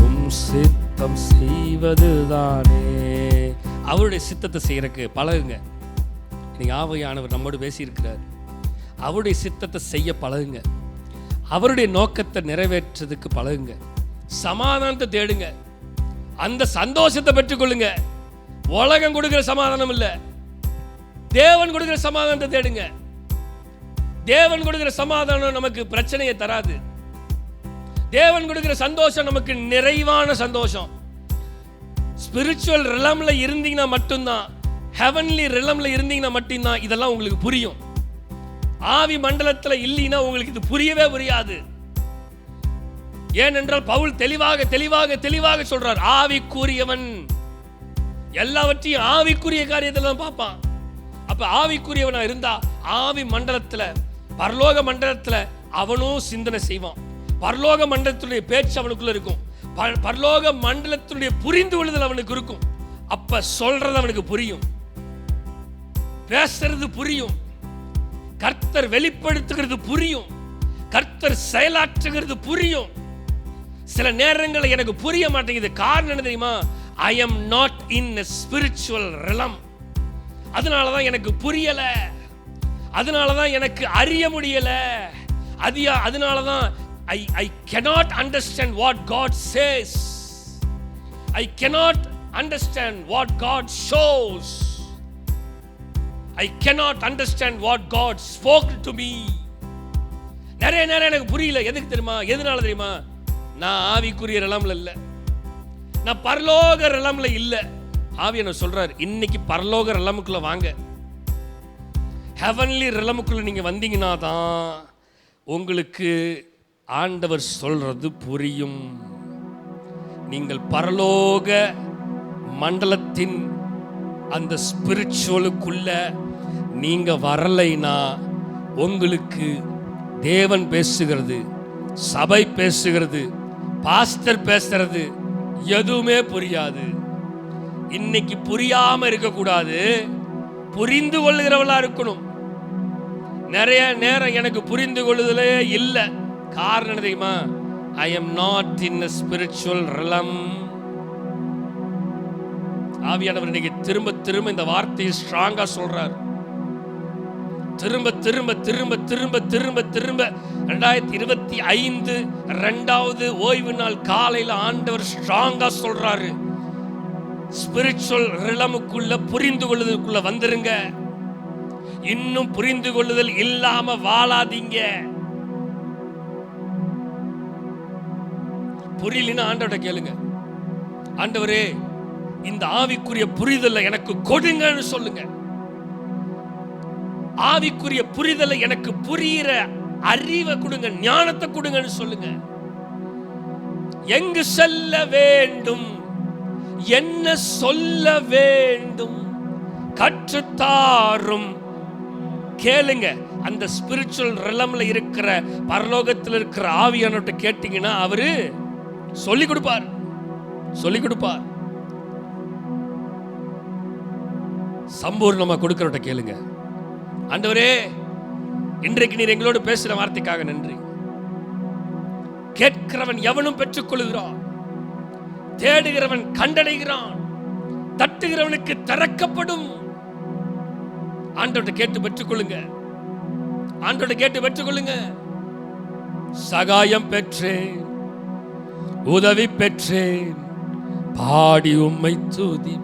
உம் சித்தம் செய்வதுதானே. அவருடைய சித்தத்தை செய்யறதுக்கு பழகுங்க. இன்னைக்கு ஆவியானவர் நம்மோடு பேசியிருக்கிறார். அவருடைய சித்தத்தை செய்ய பழகுங்க. அவருடைய நோக்கத்தை நிறைவேற்றதுக்கு பழகுங்க. சமாதானத்தை தேடுங்க. அந்த சந்தோஷத்தை பெற்றுக்கொள்ளுங்க. உலகம் கொடுக்கிற சமாதானம் இல்லை, தேவன் கொடுக்கிற சமாதானத்தை தேடுங்க. தேவன் கொடுக்கிற சமாதானம் நமக்கு பிரச்சனையை தராது. தேவன் கொடுக்கிற சந்தோஷம் நமக்கு நிறைவான சந்தோஷம். ஸ்பிரிச்சுவல் ரிலம்ல இருந்தீங்கன்னா மட்டும்தான், ஹெவன்லி ரிலம்ல இருந்தீங்கன்னா மட்டும்தான் இதெல்லாம் உங்களுக்கு புரியும். ஆவி மண்டலத்தில் இல்லைன்னா உங்களுக்கு இது புரியவே புரியாது. ஏனென்றால் பவுல் தெளிவாக தெளிவாக தெளிவாக சொல்றார், ஆவிக்குரியவன் எல்லாவற்றையும் ஆவிக்குரிய காரியத்தில் தான் பார்ப்பான். அப்ப ஆவிக்குரியவனா இருந்தா ஆவி மண்டலத்துல, பரலோக மண்டலத்துல அவனும் சிந்தனை செய்வான். பரலோக மண்டலத்துடைய பேச்சு அவனுக்குள்ள இருக்கும். பரலோக மண்டலத்துடைய புரிந்து கொள்ளுதல் அவனுக்கு இருக்கும். அப்ப சொல்றது அவனுக்கு புரியும், பேசுறது புரியும், கர்த்தர் வெளிப்படுத்துகிறது புரியும், கர்த்தர் செயலாற்றுகிறது புரியும். சில நேரங்களில் எனக்கு புரிய மாட்டேங்குது. காரணம் என்ன தெரியுமா? I am not in a spiritual realm. அதனாலதான் எனக்கு புரியல, அதனாலதான் எனக்கு அறிய முடியல, அதனாலதான் I cannot understand what God says. I cannot understand what God shows. I cannot understand what God spoke to me. நிறைய நேரம் எனக்கு புரியல. எதுக்கு தெரியுமா? எதனால தெரியுமா? நான் ஆவிக்குரிய ரிலம்ல இல்லை, நான் பரலோக ரிலம்ல இல்லை. ஆவியானவர் சொல்றார், இன்னைக்கு பரலோக ரிலமுக்குள்ள வாங்க. ஹெவன்லி ரிலமுக்குள்ள நீங்க வந்தீங்கன்னா தான் உங்களுக்கு ஆண்டவர் சொல்றது புரியும். நீங்கள் பரலோக மண்டலத்தின் அந்த ஸ்பிரிச்சுவலுக்குள்ள நீங்க வரலைனா உங்களுக்கு தேவன் பேசுகிறது, சபை பேசுகிறது, பாஸ்டர் பேசுறது எதுவுமே புரியாது. இன்னைக்கு புரியாம இருக்கக்கூடாது, புரிந்து கொள்ளுகிறவளா இருக்கணும். நிறைய நேரம் எனக்கு புரிந்து கொள்ளுதலே இல்லை. காரணம் தெரியுமா? I am not in a spiritual realm. ஆவியானவர் இன்னைக்கு திரும்ப திரும்ப இந்த வார்த்தையை ஸ்ட்ராங்கா சொல்றார். திரும்ப திரும்ப திரும்ப திரும்ப திரும்ப திரும்ப 2025 2வது ஓய்வு நாள் காலையில் ஆண்டவர் ஸ்ட்ராங்கா சொல்றாரு, ஸ்பிரிச்சுவல் ரிலமுக்குள்ள புரிந்து கொள்ளுதலுக்குள்ள வந்துருங்க. இன்னும் புரிந்து கொள்ளுதல் இல்லாம வாழாதீங்க. புரியலன்னா ஆண்டவர்கிட்ட கேளுங்க, ஆண்டவரே இந்த ஆவிக்குரிய புரிதலை எனக்கு கொடுங்கன்னு சொல்லுங்க. ஆவிக்குரிய புரிதலை எனக்கு புரிகிற அறிவை கொடுங்க, ஞானத்தை கொடுங்கன்னு சொல்லுங்க. எங்கு செல்ல வேண்டும், என்ன சொல்ல வேண்டும், கற்றுத்தாரும் கேளுங்க. அந்த ஸ்பிரிச்சுவல் ரிலம்ல இருக்கிற, பரலோகத்தில் இருக்கிற ஆவியானவர்கிட்ட கேட்டீங்கன்னா அவரு சொல்லி கொடுப்பார், சொல்லி கொடுப்பார். சம்பூர்ணமா கொடுக்கிறவட்ட கேளுங்க. ஆண்டவரே இன்றைக்கு நீர் எங்களோடு பேசுற வார்த்தைக்காக நன்றி. கேட்கிறவன் எவனும் பெற்றுக் கொள்கிறான், தேடுகிறவன் கண்டடைகிறான், தட்டுகிறவனுக்கு திறக்கப்படும். ஆண்டவர்கிட்ட கேட்டு பெற்றுக்கொள்ளுங்க, ஆண்டவர்கிட்ட கேட்டு பெற்றுக்கொள்ளுங்க. சகாயம் பெற்றேன், உதவி பெற்றேன், பாடி உம்மை துதி.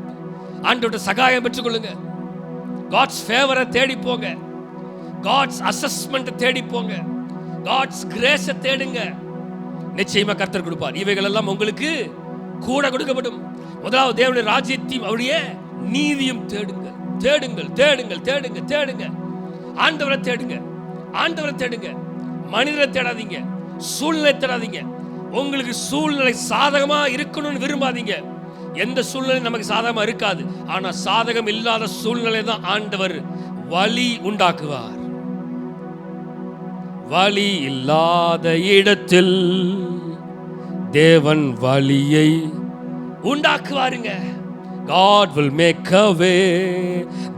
ஆண்டவருடைய சகாயம் பெற்றுக்கொள்ளுங்க. காட்ஸ் ஃபேவரை தேடி போங்க. காட்ஸ் அசஸ்மெண்ட் தேடி போங்க. காட்ஸ் கிரேஸை தேடுங்க. நிச்சயமா கர்த்தர் கொடுப்பார். இவைகள் எல்லாம் உங்களுக்கு கூட கொடுக்கப்படும். முதலாவது தேவனுடைய ராஜ்யத்தையும் அவருடைய நீதியும் தேடுங்கள், தேடுங்கள், தேடுங்கள், தேடுங்க, தேடுங்க. ஆண்டவரை தேடுங்க, ஆண்டவரை தேடுங்க. மனிதரை தேடாதீங்க, சூழ்நிலை தேடாதீங்க. உங்களுக்கு சூழ்நிலை சாதகமா இருக்கணும்னு விரும்பாதீங்க. எந்த சூழ்நிலை நமக்கு சாதகமா இருக்காது. ஆனா சாதகம் இல்லாத சூழ்நிலை தான் ஆண்டவர் வழி உண்டாக்குவார். வழி இல்லாத இடத்தில் தேவன் வழியை உண்டாக்குவாருங்க. God will make a way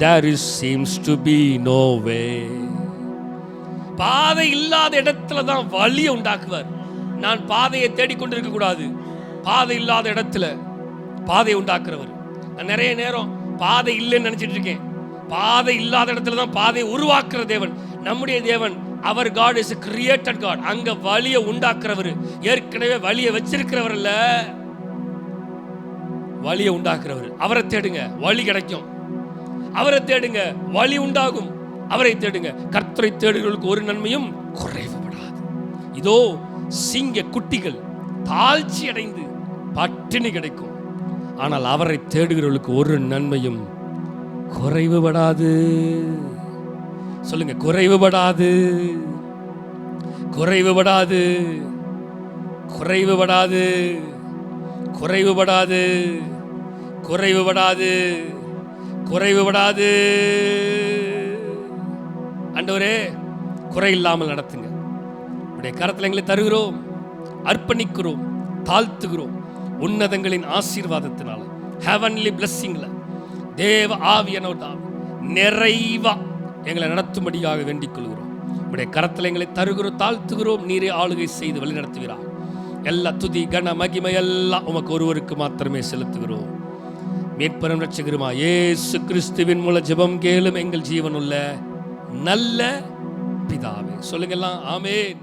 there seems to be no way. பாதை இல்லாத இடத்துல தான் வழியை உண்டாக்குவார். நான் பாதையை தேடிக்கொண்டிருக்க கூடாது. பாதை இல்லாத இடத்துல பாதையை உண்டாக்குறவர். நான் நிறைய நேரம் பாதை இல்லைன்னு நினைச்சிட்டு இருக்கேன். பாதை இல்லாத இடத்துல தான் பாதையை உருவாக்குற தேவன் நம்முடைய தேவன். அவர் God is a created God. அங்க வழியை உண்டாக்குறவர். ஏற்கனவே வழியை வச்சிருக்கிறவர் இல்ல, வழியை உண்டாக்குறவர். அவரை தேடுங்க, வழி கிடைக்கும். அவரை தேடுங்க, வழி உண்டாகும். அவரை தேடுங்க. கர்த்தரை தேடுகிறவர்களுக்கு ஒரு நன்மையும் குறைவுபடாது. இதோ சிங்க குட்டிகள் தாழ்ச்சி அடைந்து பட்டினி கிடைக்கும். ஆனால் அவரை தேடுகிறவர்களுக்கு ஒரு நன்மையும் குறைவுபடாது. சொல்லுங்க, குறைவுபடாது, குறைவுபடாது, குறைவுபடாது, குறைவுபடாது, குறைவுபடாது, குறைவுபடாது. ஆண்டவரே, குறையில்லாமல் நடத்துங்க. உடைய கரத்தில் எங்களை தருகிறோம், அர்ப்பணிக்கிறோம், தாழ்த்துகிறோம். உன்னதங்களின் ஆசீர்வாதத்தினால, ஹெவன்லி பிளெஸிங்ல தேவ ஆவியானவர் நிறைவா எங்களை நடத்தும்படியாக வேண்டிக் கொள்கிறோம். உடைய கரத்தில் எங்களை தருகிறோம், தாழ்த்துகிறோம். நீரே ஆளுகை செய்து வழி நடத்துகிறார். எல்லா துதி கன மகிமை எல்லாம் உமக்கு ஒருவருக்கு மாத்திரமே செலுத்துகிறோம். மீட்பரும் ரட்சகருமா இயேசு கிறிஸ்துவின் மூலம் ஜெபம் கேளும் எங்கள் ஜீவனுள்ள நல்ல பிதாவே. சொல்லுங்கெல்லாம் ஆமென்.